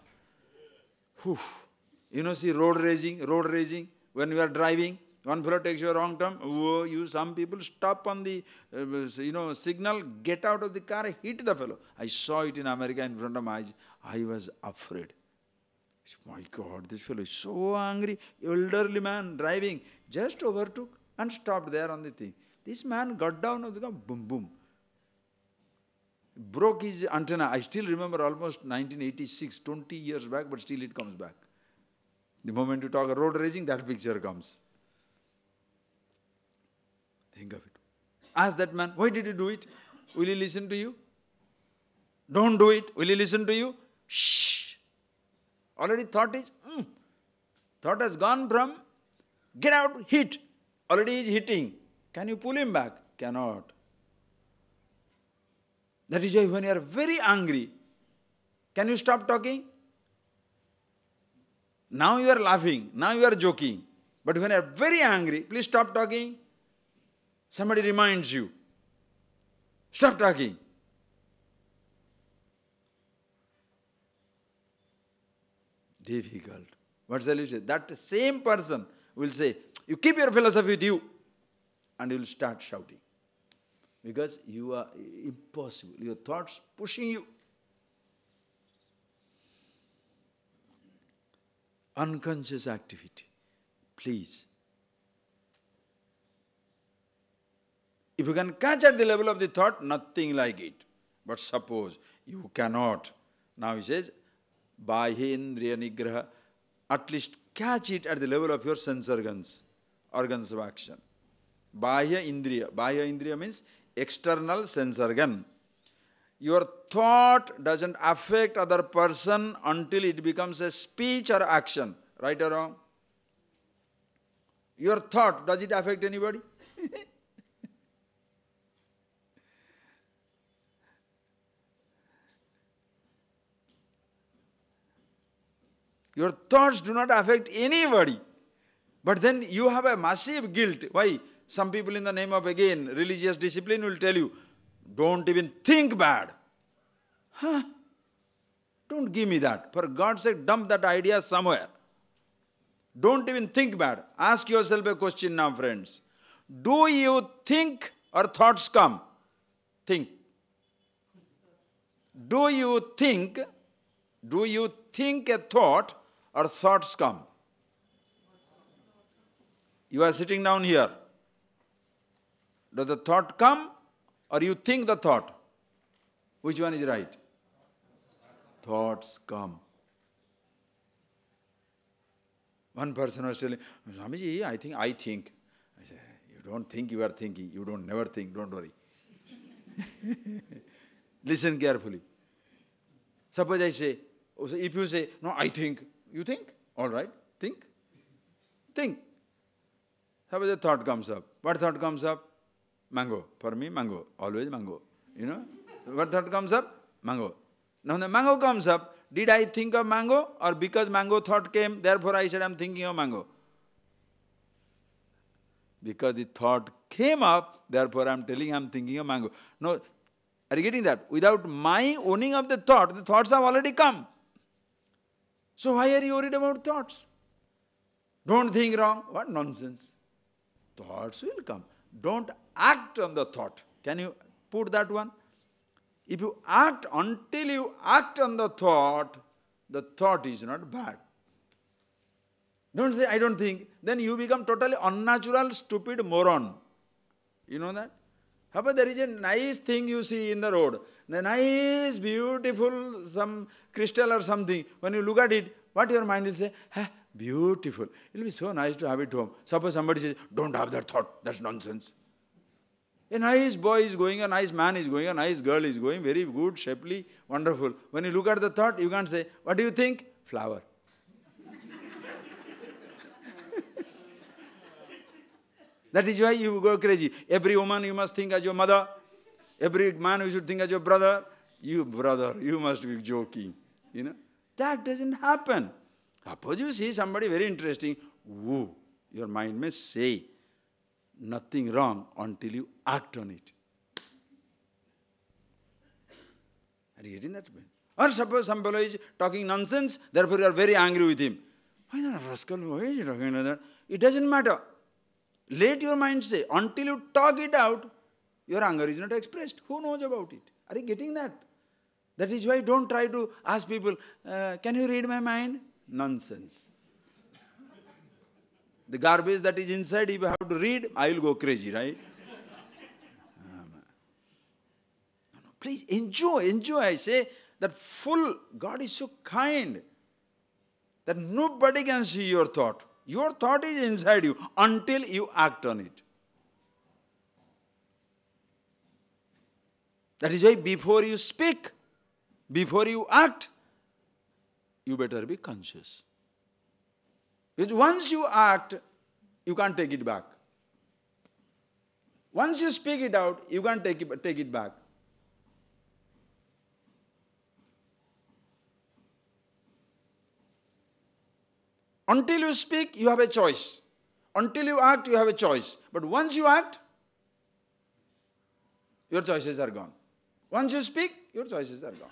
You know, see road raging. When you are driving, one fellow takes you a wrong turn. Some people stop on the signal, get out of the car, hit the fellow. I saw it in America in front of my eyes. I was afraid. My God, this fellow is so angry. Elderly man driving, just overtook and stopped there on the thing. This man got down of the car, boom, boom. Broke his antenna. I still remember almost 1986, 20 years back, but still it comes back. The moment you talk road raging, that picture comes. Think of it. Ask that man, why did you do it? Will he listen to you? Don't do it. Will he listen to you? Shh. Already thought thought has gone from get out, hit. Already he is hitting. Can you pull him back? Cannot. That is why when you are very angry, can you stop talking? Now you are laughing. Now you are joking. But when you are very angry, please stop talking. Somebody reminds you. Stop talking. Difficult. What shall you say? That same person will say, you keep your philosophy with you. And you will start shouting. Because you are impossible. Your thoughts pushing you. Unconscious activity. Please. If you can catch at the level of the thought, nothing like it. But suppose you cannot. Now he says, Bahendriya Nigraha. At least catch it at the level of your sense organs of action. Bahya Indriya. Bahya Indriya means external sense organ. Your thought doesn't affect other person until it becomes a speech or action. Right or wrong? Your thought, does it affect anybody? Your thoughts do not affect anybody. But then you have a massive guilt. Why? Some people in the name of, again, religious discipline will tell you, don't even think bad. Huh? Don't give me that. For God's sake, dump that idea somewhere. Don't even think bad. Ask yourself a question now, friends. Do you think or thoughts come? Think. Do you think a thought or thoughts come? You are sitting down here. Does the thought come or you think the thought? Which one is right? Thoughts come. One person was telling, Swamiji, I think. I said, you don't think you are thinking. You don't never think. Don't worry. Listen carefully. Suppose I say, if you say, no, I think. You think? All right, think. Think. Suppose a thought comes up. What thought comes up? Mango. For me, mango. Always mango. What thought comes up? Mango. Now when the mango comes up, did I think of mango? Or because mango thought came, therefore I said I'm thinking of mango? Because the thought came up, therefore I'm telling I'm thinking of mango. No, are you getting that? Without my owning of the thoughts have already come. So why are you worried about thoughts? Don't think wrong. What nonsense. Thoughts will come. Don't act on the thought. Can you put that one? If you act, until you act on the thought is not bad. Don't say, I don't think. Then you become totally unnatural, stupid moron. You know that? However, there is a nice thing you see in the road. The nice, beautiful, some crystal or something. When you look at it, what your mind will say? Beautiful. It will be so nice to have it home. Suppose somebody says, don't have that thought. That's nonsense. A nice boy is going, a nice man is going, a nice girl is going, very good, shapely, wonderful. When you look at the thought, you can't say, what do you think? Flower. That is why you go crazy. Every woman you must think as your mother. Every man you should think as your brother. You brother, you must be joking. That doesn't happen. Suppose you see somebody very interesting, woo, your mind may say nothing wrong until you act on it. Are you getting that? Or suppose some fellow is talking nonsense, therefore you are very angry with him. Why that rascal? Why is he talking like that? It doesn't matter. Let your mind say. Until you talk it out, your anger is not expressed. Who knows about it? Are you getting that? That is why don't try to ask people, can you read my mind? Nonsense. The garbage that is inside, if I have to read, I will go crazy, right? No, please enjoy. I say that God is so kind that nobody can see your thought. Your thought is inside you until you act on it. That is why before you speak, before you act, you better be conscious. Because once you act, you can't take it back. Once you speak it out, you can't take it back. Until you speak, you have a choice. Until you act, you have a choice. But once you act, your choices are gone. Once you speak, your choices are gone.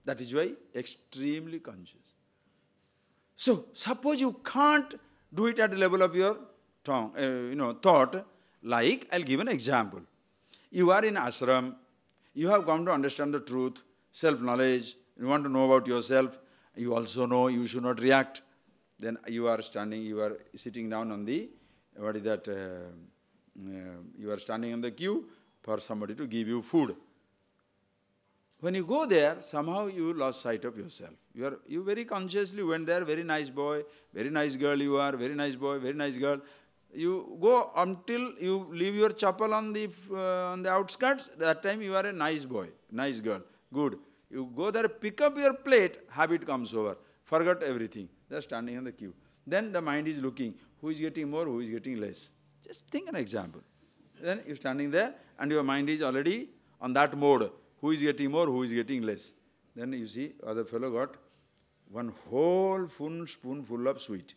That is why extremely conscious. So, suppose you can't do it at the level of your thought. Like, I'll give an example. You are in ashram. You have come to understand the truth, self-knowledge. You want to know about yourself. You also know you should not react. Then you are sitting down on the, you are standing on the queue for somebody to give you food. When you go there, somehow you lost sight of yourself. You very consciously went there, very nice boy, very nice girl you are, very nice boy, very nice girl. You go until you leave your chappal on the outskirts. That time you are a nice boy, nice girl, good. You go there, pick up your plate, habit comes over. Forget everything. Just standing on the queue. Then the mind is looking, who is getting more, who is getting less. Just think an example. Then you're standing there and your mind is already on that mode. Who is getting more, who is getting less. Then you see, other fellow got one whole spoonful of sweet.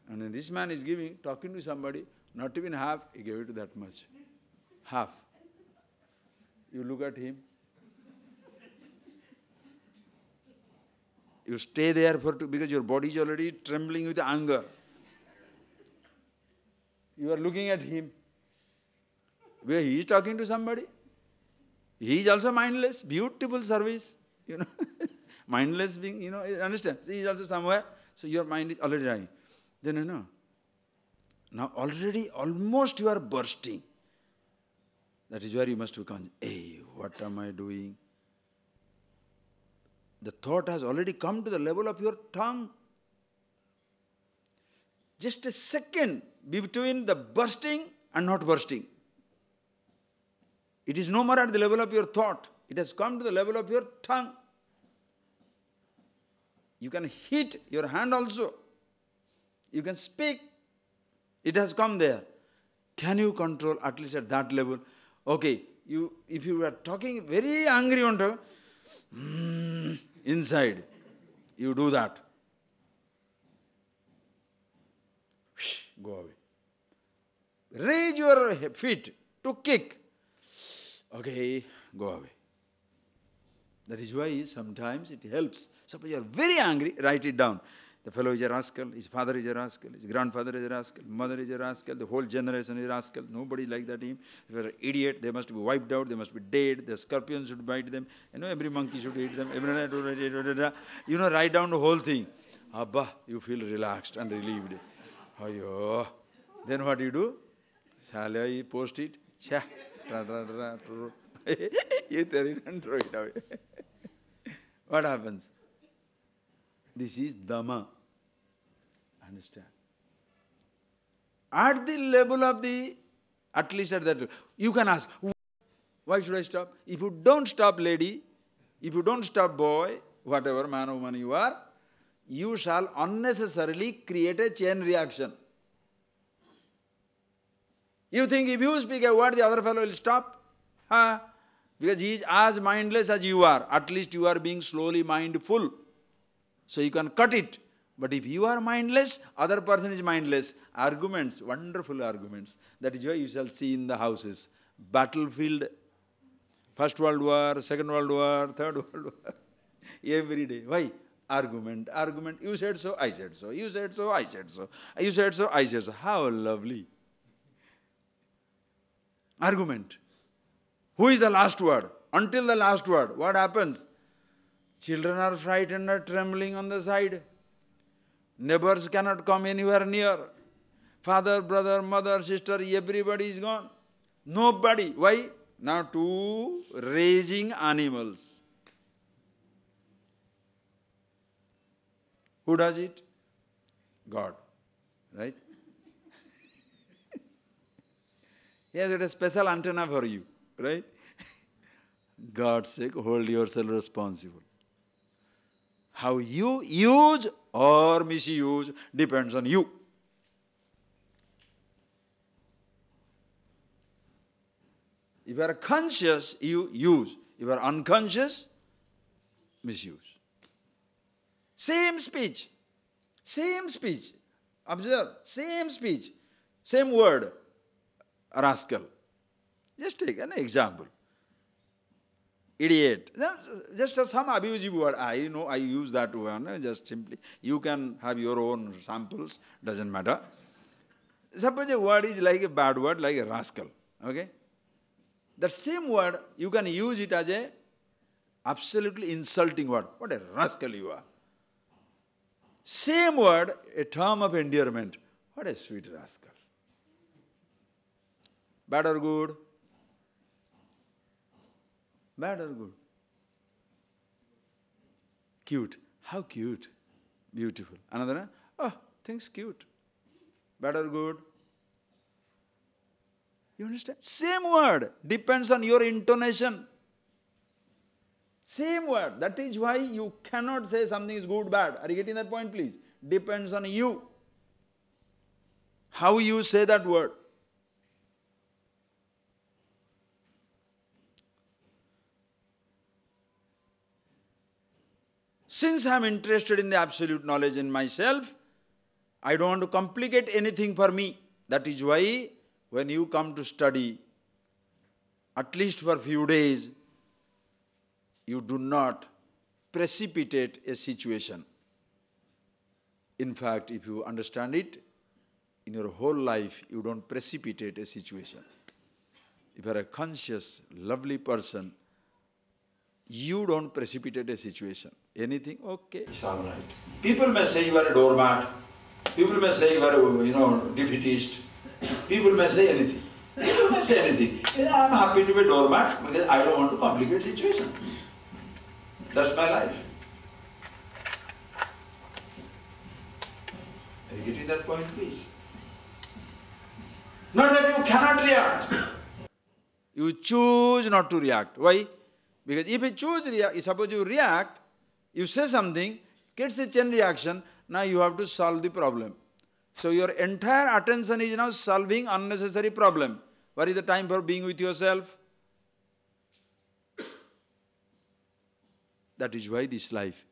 And then this man is talking to somebody, not even half, he gave it that much. Half. You look at him. You stay there because your body is already trembling with anger. You are looking at him. Where he is talking to somebody. He is also mindless. Beautiful service. Mindless being, understand? So he is also somewhere. So your mind is already dying. Then, now already almost you are bursting. That is where you must be conscious. Hey, what am I doing? The thought has already come to the level of your tongue. Just a second between the bursting and not bursting. It is no more at the level of your thought. It has come to the level of your tongue. You can hit your hand also. You can speak. It has come there. Can you control at least at that level? Okay, if you are talking very angry on top, inside, you do that. Go away. Raise your feet to kick. Okay, go away. That is why sometimes it helps. Suppose you are very angry, write it down. The fellow is a rascal, his father is a rascal, his grandfather is a rascal, mother is a rascal, the whole generation is a rascal. Nobody like that him. If you are an idiot, they must be wiped out, they must be dead, the scorpions should bite them, every monkey should eat them, write down the whole thing. Abba, you feel relaxed and relieved. Ayyo. Then what you do? Shall I post it? Cha. You tear it and throw it away. What happens? This is Dhamma. Understand? At the level of at least at that level, you can ask, why should I stop? If you don't stop lady, if you don't stop boy, whatever man or woman you are, you shall unnecessarily create a chain reaction. You think if you speak a word, the other fellow will stop? Because he is as mindless as you are. At least you are being slowly mindful. So you can cut it. But if you are mindless, other person is mindless. Arguments, wonderful arguments. That is why you shall see in the houses. Battlefield, First World War, Second World War, Third World War. Every day. Why? Argument, argument. You said so, I said so. You said so, I said so. You said so, I said so. How lovely. Argument. Who is the last word? Until the last word, what happens? Children are frightened or trembling on the side. Neighbors cannot come anywhere near. Father, brother, mother, sister, everybody is gone. Nobody. Why? Now two raging animals. Who does it? God. Right? He has got a special antenna for you. Right? God's sake, hold yourself responsible. How you use or misuse depends on you. If you are conscious, you use. If you are unconscious, misuse. Same speech. Same speech. Observe. Same speech. Same word. Rascal. Just take an example. Idiot. Just some abusive word. I know I use that word. Just simply. You can have your own samples. Doesn't matter. Suppose a word is like a bad word, like a rascal. Okay? That same word, you can use it as a absolutely insulting word. What a rascal you are. Same word, a term of endearment. What a sweet rascal. Bad or good? Bad or good? Cute. How cute. Beautiful. Another one? Oh, things cute. Bad or good? You understand? Same word. Depends on your intonation. Same word. That is why you cannot say something is good, bad. Are you getting that point, please? Depends on you. How you say that word. Since I am interested in the absolute knowledge in myself, I don't want to complicate anything for me. That is why when you come to study, at least for a few days, you do not precipitate a situation. In fact, if you understand it, in your whole life, you don't precipitate a situation. If you are a conscious, lovely person, you don't precipitate a situation. Anything, okay, it's all right. People may say you are a doormat. People may say you are a, defeatist. People may say anything. People may say anything. I am happy to be a doormat because I don't want to complicate situation. That's my life. Are you getting that point, please? Not that you cannot react. You choose not to react. Why? Because if you choose react, suppose you react, you say something, gets a chain reaction, now you have to solve the problem. So your entire attention is now solving unnecessary problem. What is the time for being with yourself? That is why this life.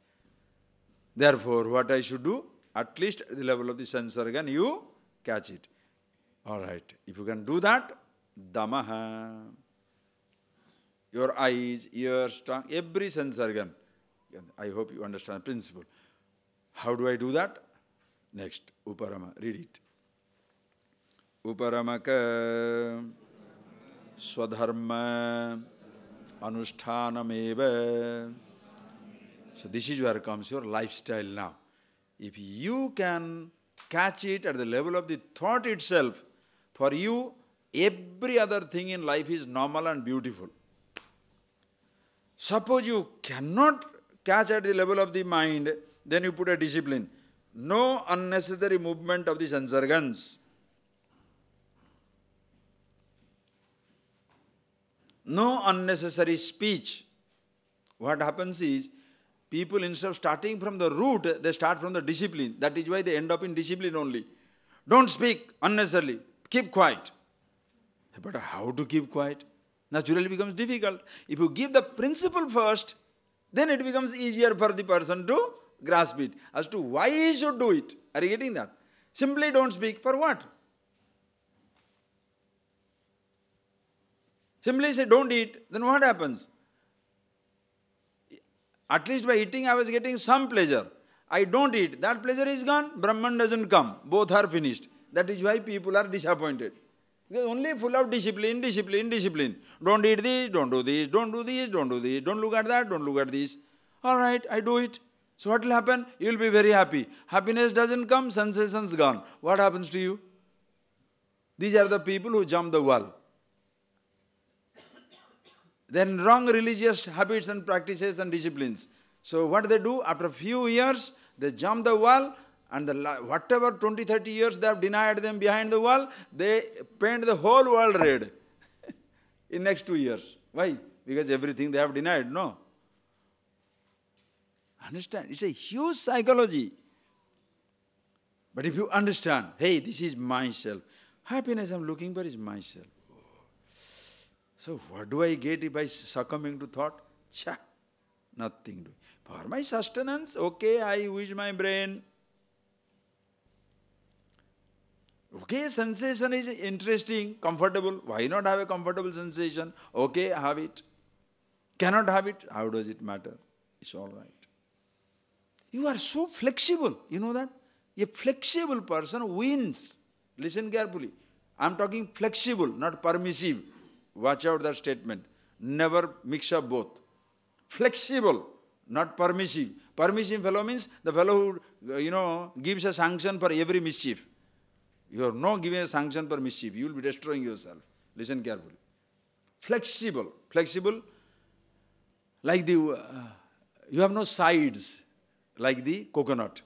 Therefore, what I should do? At least at the level of the sense organ, you catch it. All right. If you can do that, damaha. Your eyes, ears, tongue, every sense organ. I hope you understand the principle. How do I do that? Next, Uparama. Read it. Uparamaka swadharma anushtanameva. So this is where comes your lifestyle now. If you can catch it at the level of the thought itself, for you, every other thing in life is normal and beautiful. Suppose you cannot catch at the level of the mind, then you put a discipline. No unnecessary movement of the sense organs. No unnecessary speech. What happens is, people instead of starting from the root, they start from the discipline. That is why they end up in discipline only. Don't speak unnecessarily. Keep quiet. But how to keep quiet? Naturally becomes difficult. If you give the principle first, then it becomes easier for the person to grasp it. As to why he should do it. Are you getting that? Simply don't speak. For what? Simply say don't eat. Then what happens? At least by eating I was getting some pleasure. I don't eat. That pleasure is gone. Brahman doesn't come. Both are finished. That is why people are disappointed. Because only full of discipline, discipline, discipline. Don't eat this, don't do this, don't do this, don't do this, don't look at that, don't look at this. All right, I do it. So what will happen? You will be very happy. Happiness doesn't come, sensations gone. What happens to you? These are the people who jump the wall. Then wrong religious habits and practices and disciplines. So what they do? After a few years, they jump the wall, and whatever 20, 30 years they have denied them behind the wall, they paint the whole world red in next 2 years. Why? Because everything they have denied, no. Understand? It's a huge psychology. But if you understand, hey, this is myself. Happiness I'm looking for is myself. So what do I get if I succumbing to thought? Cha, nothing doing. For my sustenance, okay, I wish my brain. Okay, sensation is interesting, comfortable. Why not have a comfortable sensation? Okay, have it. Cannot have it. How does it matter? It's all right. You are so flexible. You know that? A flexible person wins. Listen carefully. I'm talking flexible, not permissive. Watch out that statement. Never mix up both. Flexible, not permissive. Permissive fellow means the fellow who, gives a sanction for every mischief. You are not giving a sanction for mischief. You will be destroying yourself. Listen carefully. Flexible. Flexible, like you have no sides, like the coconut.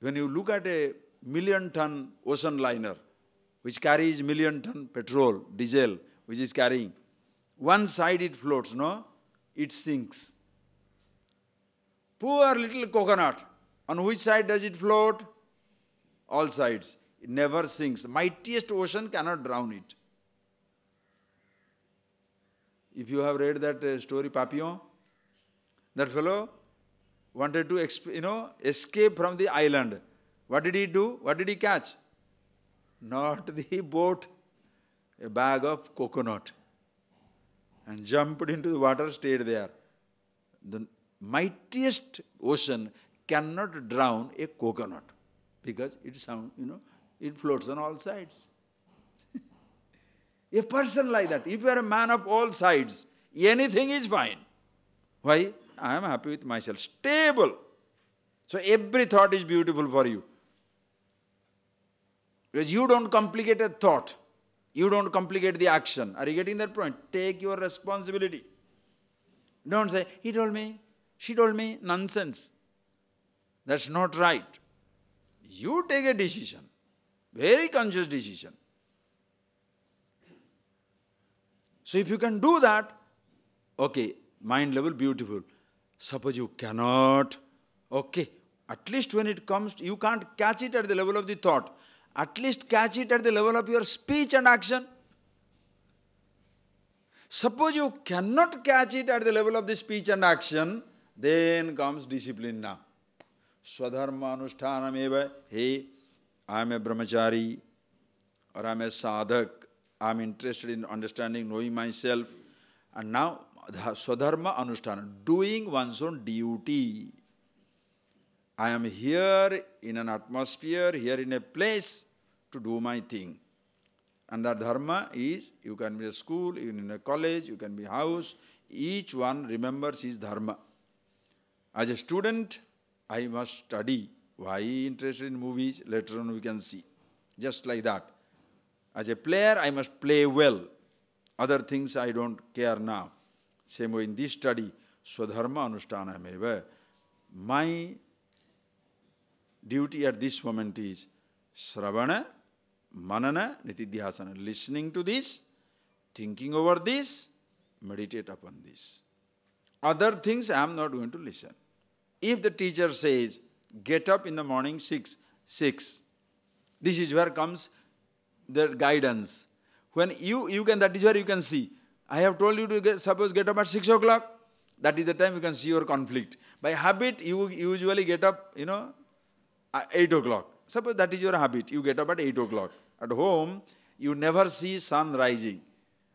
When you look at a 1,000,000-ton ocean liner, which carries 1,000,000-ton petrol, diesel, which is carrying, one side it floats, no? It sinks. Poor little coconut. On which side does it float? All sides. It never sinks. Mightiest ocean cannot drown it. If you have read that story, Papillon, that fellow wanted to escape from the island. What did he do? What did he catch? Not the boat, a bag of coconut. And jumped into the water, stayed there. The mightiest ocean cannot drown a coconut because it floats on all sides. A person like that, if you are a man of all sides, anything is fine. Why? I am happy with myself. Stable. So every thought is beautiful for you. Because you don't complicate a thought. You don't complicate the action. Are you getting that point? Take your responsibility. Don't say, he told me, she told me, nonsense. That's not right. You take a decision. Very conscious decision. So if you can do that, okay, mind level beautiful. Suppose you cannot, okay, At least when it comes, you can't catch it at the level of the thought. At least catch it at the level of your speech and action. Suppose you cannot catch it at the level of the speech and action, then comes discipline now. Swadharma anushthanam eva. Hey, I am a brahmachari, or I am a sadhak, I am interested in understanding, knowing myself. And now, swadharma anushthanam, doing one's own duty. I am here in an atmosphere, here in a place to do my thing. And that dharma is, you can be a school, even in a college, you can be a house. Each one remembers his dharma. As a student, I must study. Why interested in movies? Later on we can see. Just like that. As a player, I must play well. Other things I don't care now. Same way in this study, swadharma anushthanameva. My duty at this moment is Sravana, Manana, Nitidhyasana. Listening to this, thinking over this, meditate upon this. Other things I am not going to listen. If the teacher says, get up in the morning 6, this is where comes the guidance. When you can, that is where you can see. I have told you to get up at 6 o'clock. That is the time you can see your conflict. By habit, you usually get up, at 8 o'clock. Suppose that is your habit. You get up at 8 o'clock. At home, you never see sun rising.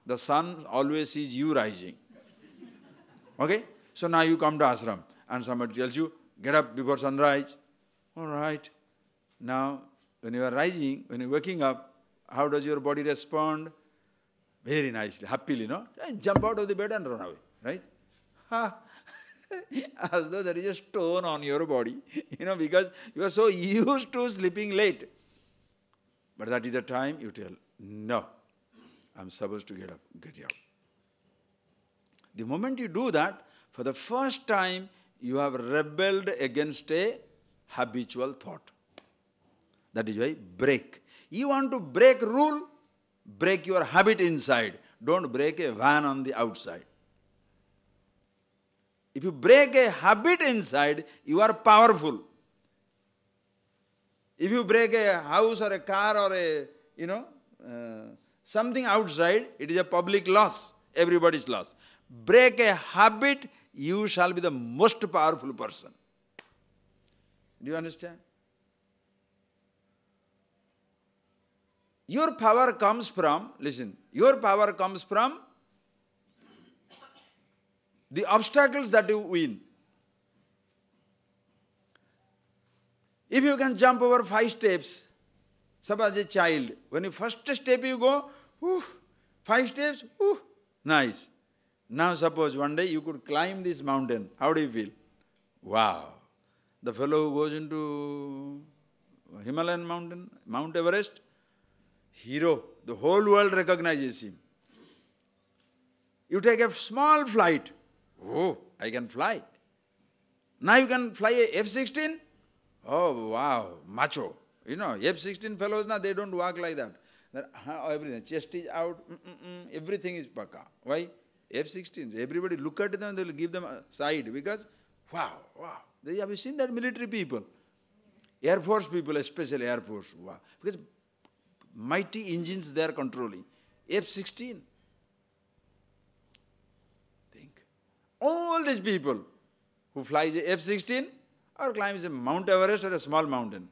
The sun always sees you rising. Okay? So now you come to ashram and somebody tells you, get up before sunrise. All right. Now, when you are rising, when you are waking up, how does your body respond? Very nicely, happily, no? And jump out of the bed and run away, right? As though there is a stone on your body, because you are so used to sleeping late. But that is the time you tell, no, I'm supposed to get up, get out. The moment you do that, for the first time, you have rebelled against a habitual thought. That is why break. You want to break rule, break your habit inside. Don't break a van on the outside. If you break a habit inside, you are powerful. If you break a house or a car or something outside, it is a public loss, everybody's loss. Break a habit, you shall be the most powerful person. Do you understand? Your power comes from, listen, your power comes from the obstacles that you win. If you can jump over 5 steps, suppose a child, when you first step you go, 5 steps, nice. Now suppose one day you could climb this mountain, how do you feel? Wow. The fellow who goes into Himalayan mountain, Mount Everest, hero, the whole world recognizes him. You take a small flight, I can fly. Now you can fly a F-16, oh wow, macho. F-16 fellows now, they don't walk like that. Everything, chest is out, everything is paka. Why? F-16s, everybody look at them, they will give them a side because, wow. Have you seen that military people? Air Force people, especially Air Force, wow. Because mighty engines they are controlling. F-16. Think. All these people who flies a F-16 or climbs a Mount Everest or a small mountain,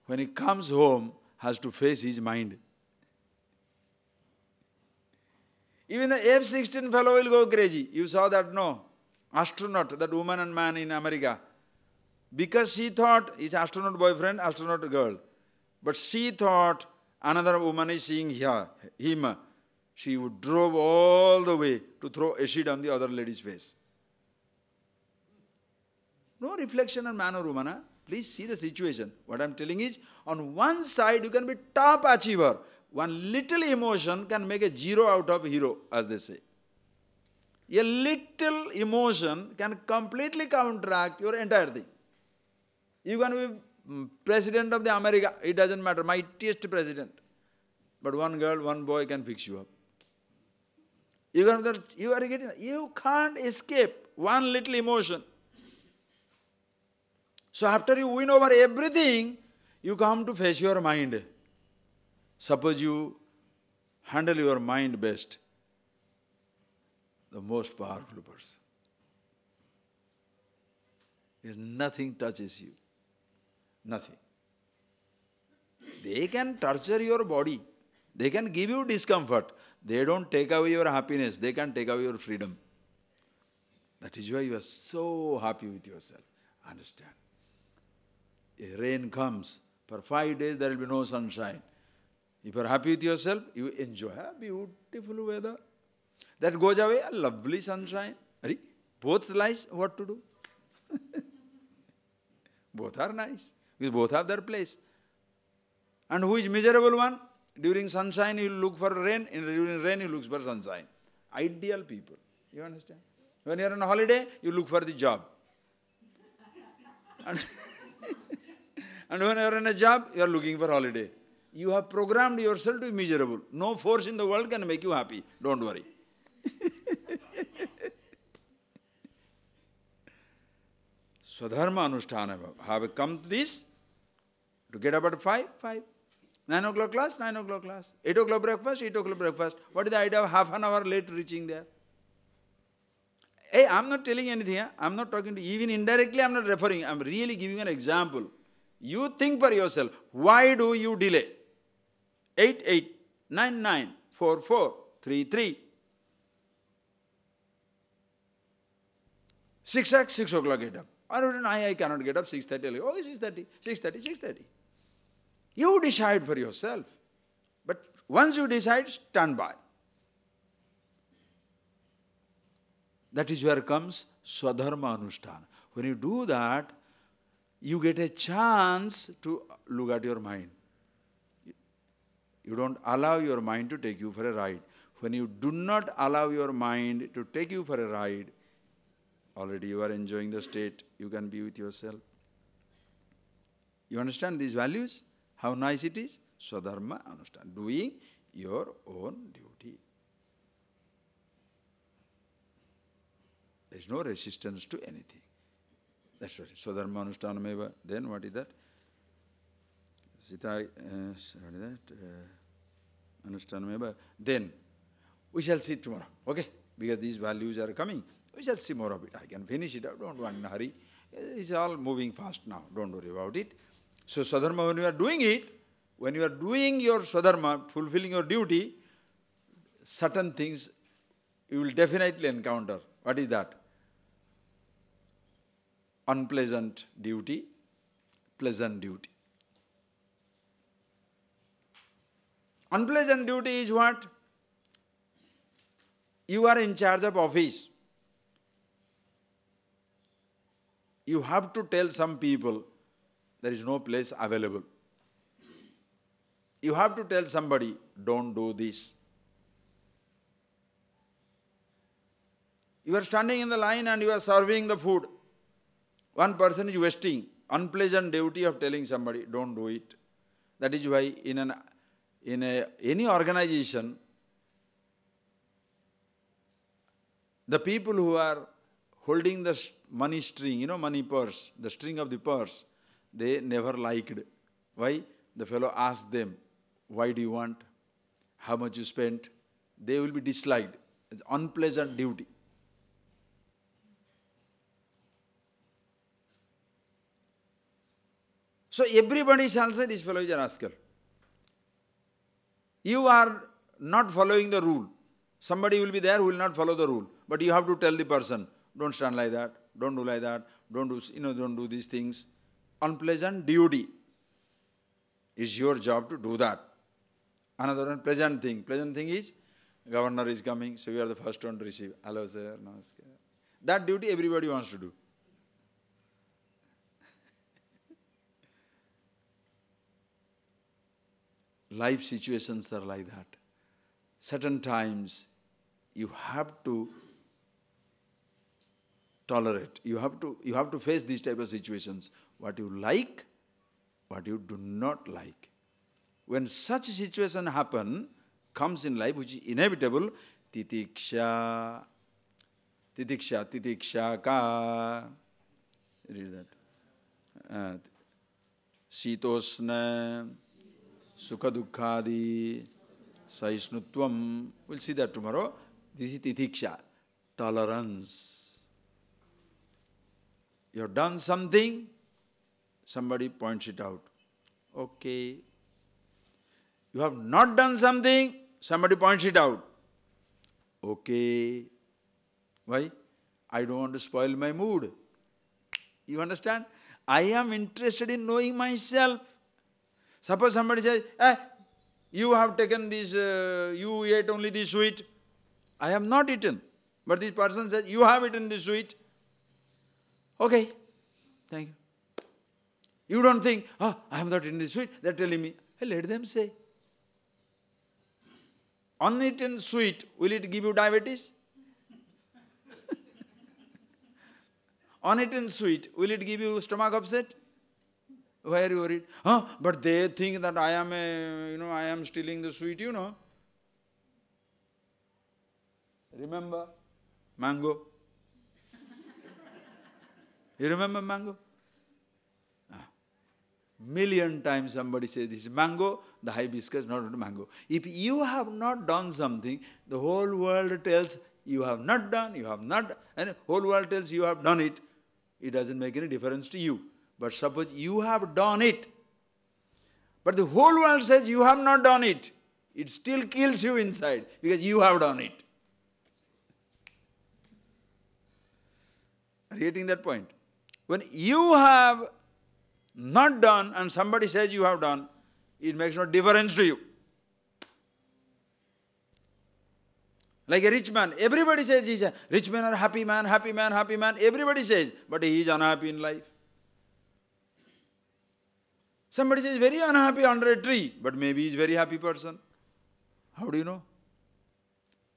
when he comes home, has to face his mind. Even the F-16 fellow will go crazy. You saw that, no? Astronaut, that woman and man in America. Because she thought, his astronaut boyfriend, astronaut girl. But she thought another woman is seeing him. She would drove all the way to throw acid on the other lady's face. No reflection on man or woman. Huh? Please see the situation. What I am telling is, on one side you can be top achiever. One little emotion can make a zero out of hero, as they say. A little emotion can completely counteract your entire thing. You can be president of the America, it doesn't matter, mightiest president. But one girl, one boy can fix you up. You can't escape one little emotion. So after you win over everything, you come to face your mind. Suppose you handle your mind best, the most powerful person. Because nothing touches you. Nothing. They can torture your body. They can give you discomfort. They don't take away your happiness. They can take away your freedom. That is why you are so happy with yourself. Understand? A rain comes. For 5 days there will be no sunshine. If you are happy with yourself, you enjoy a beautiful weather. That goes away, a lovely sunshine. Both lies, what to do? Both are nice. Because both have their place. And who is miserable one? During sunshine you look for rain, during rain you look for sunshine. Ideal people. You understand? When you are on a holiday, you look for the job. And, and when you are on a job, you are looking for holiday. You have programmed yourself to be miserable. No force in the world can make you happy. Don't worry. Swadharma Anushtana. Have come to this, to get up at 5. 9 o'clock class, 9 o'clock class. 8 o'clock breakfast, 8 o'clock breakfast. What is the idea of half an hour late reaching there? Hey, I'm not telling anything. I'm not talking to you. Even indirectly, I'm not referring. I'm really giving an example. You think for yourself. Why do you delay? 8, 9, 4, 3, 3. 6 o'clock get up. I cannot get up 6:30. Oh, 6:30. You decide for yourself. But once you decide, stand by. That is where comes Swadharma Anushtana. When you do that, you get a chance to look at your mind. You don't allow your mind to take you for a ride. When you do not allow your mind to take you for a ride, already you are enjoying the state. You can be with yourself. You understand these values? How nice it is? Swadharma Anushtana. Doing your own duty. There is no resistance to anything. That's what it is. Swadharma Anushthanameva. Then what is that? Anushthanameva. Then we shall see tomorrow. Okay? Because these values are coming. We shall see more of it. I can finish it. I don't want in a hurry. It's all moving fast now. Don't worry about it. So Swadharma, when you are doing it, when you are doing your Swadharma, fulfilling your duty, certain things you will definitely encounter. What is that? Unpleasant duty, pleasant duty. Unpleasant duty is what? You are in charge of office. You have to tell some people there is no place available. You have to tell somebody, don't do this. You are standing in the line and you are serving the food. One person is wasting. Unpleasant duty of telling somebody, don't do it. That is why in any organization, the people who are holding the money string, money purse, the string of the purse, they never liked. Why? The fellow asked them, why do you want? How much you spent? They will be disliked. It's unpleasant duty. So everybody shall say, this fellow is a rascal. You are not following the rule. Somebody will be there who will not follow the rule. But you have to tell the person, don't stand like that, don't do like that, don't do these things. Unpleasant duty. It's your job to do that. Another unpleasant thing. Pleasant thing is, governor is coming, so you are the first one to receive. Hello, sir. Namaskar. That duty everybody wants to do. Life situations are like that. Certain times you have to tolerate. You have to face these type of situations. What you like, what you do not like. When such situation comes in life, which is inevitable, titiksha ka. Read that. Sitosna, Sukha Dukkhadi, Sahishnutvam. We'll see that tomorrow. This is Titiksha, tolerance. You have done something, somebody points it out. Okay. You have not done something, somebody points it out. Okay. Why? I don't want to spoil my mood. You understand? I am interested in knowing myself. Suppose somebody says, you have taken this, you ate only this sweet. I have not eaten. But this person says, you have eaten this sweet. Okay, thank you. You don't think, I have not eaten this sweet. They're telling me, hey, let them say. Uneaten sweet, will it give you diabetes? Uneaten sweet, will it give you stomach upset? Why are you worried? But they think that I am stealing the sweet, Remember mango? You remember mango? Million times somebody says this is mango, the hibiscus, not mango. If you have not done something, the whole world tells you have not done, and the whole world tells you have done it. It doesn't make any difference to you. But suppose you have done it, but the whole world says you have not done it. It still kills you inside because you have done it. Are you getting that point? When you have not done and somebody says you have done, it makes no difference to you. Like a rich man, everybody says he's a rich man or happy man, happy man, happy man. Everybody says, but he is unhappy in life. Somebody says very unhappy under a tree, but maybe he's a very happy person. How do you know?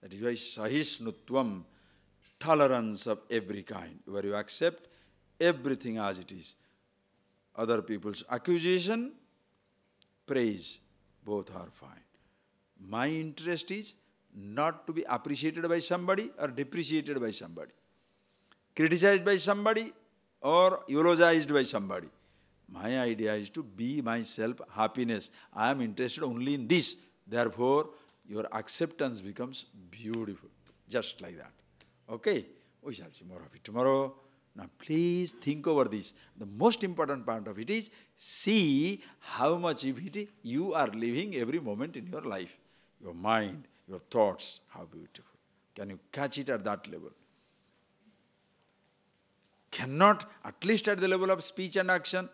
That is why sahishnutvam, tolerance of every kind, where you accept everything as it is. Other people's accusation, praise, both are fine. My interest is not to be appreciated by somebody or depreciated by somebody, criticized by somebody or eulogized by somebody. My idea is to be myself, happiness. I am interested only in this. Therefore, your acceptance becomes beautiful, just like that. Okay? We shall see more of it tomorrow. Now, please think over this. The most important part of it is, see how much of it you are living every moment in your life. Your mind, your thoughts, how beautiful. Can you catch it at that level? Cannot, at least at the level of speech and action,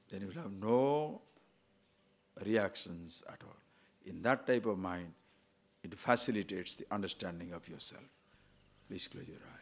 then you will have no reactions at all. In that type of mind, it facilitates the understanding of yourself. Please close your eyes.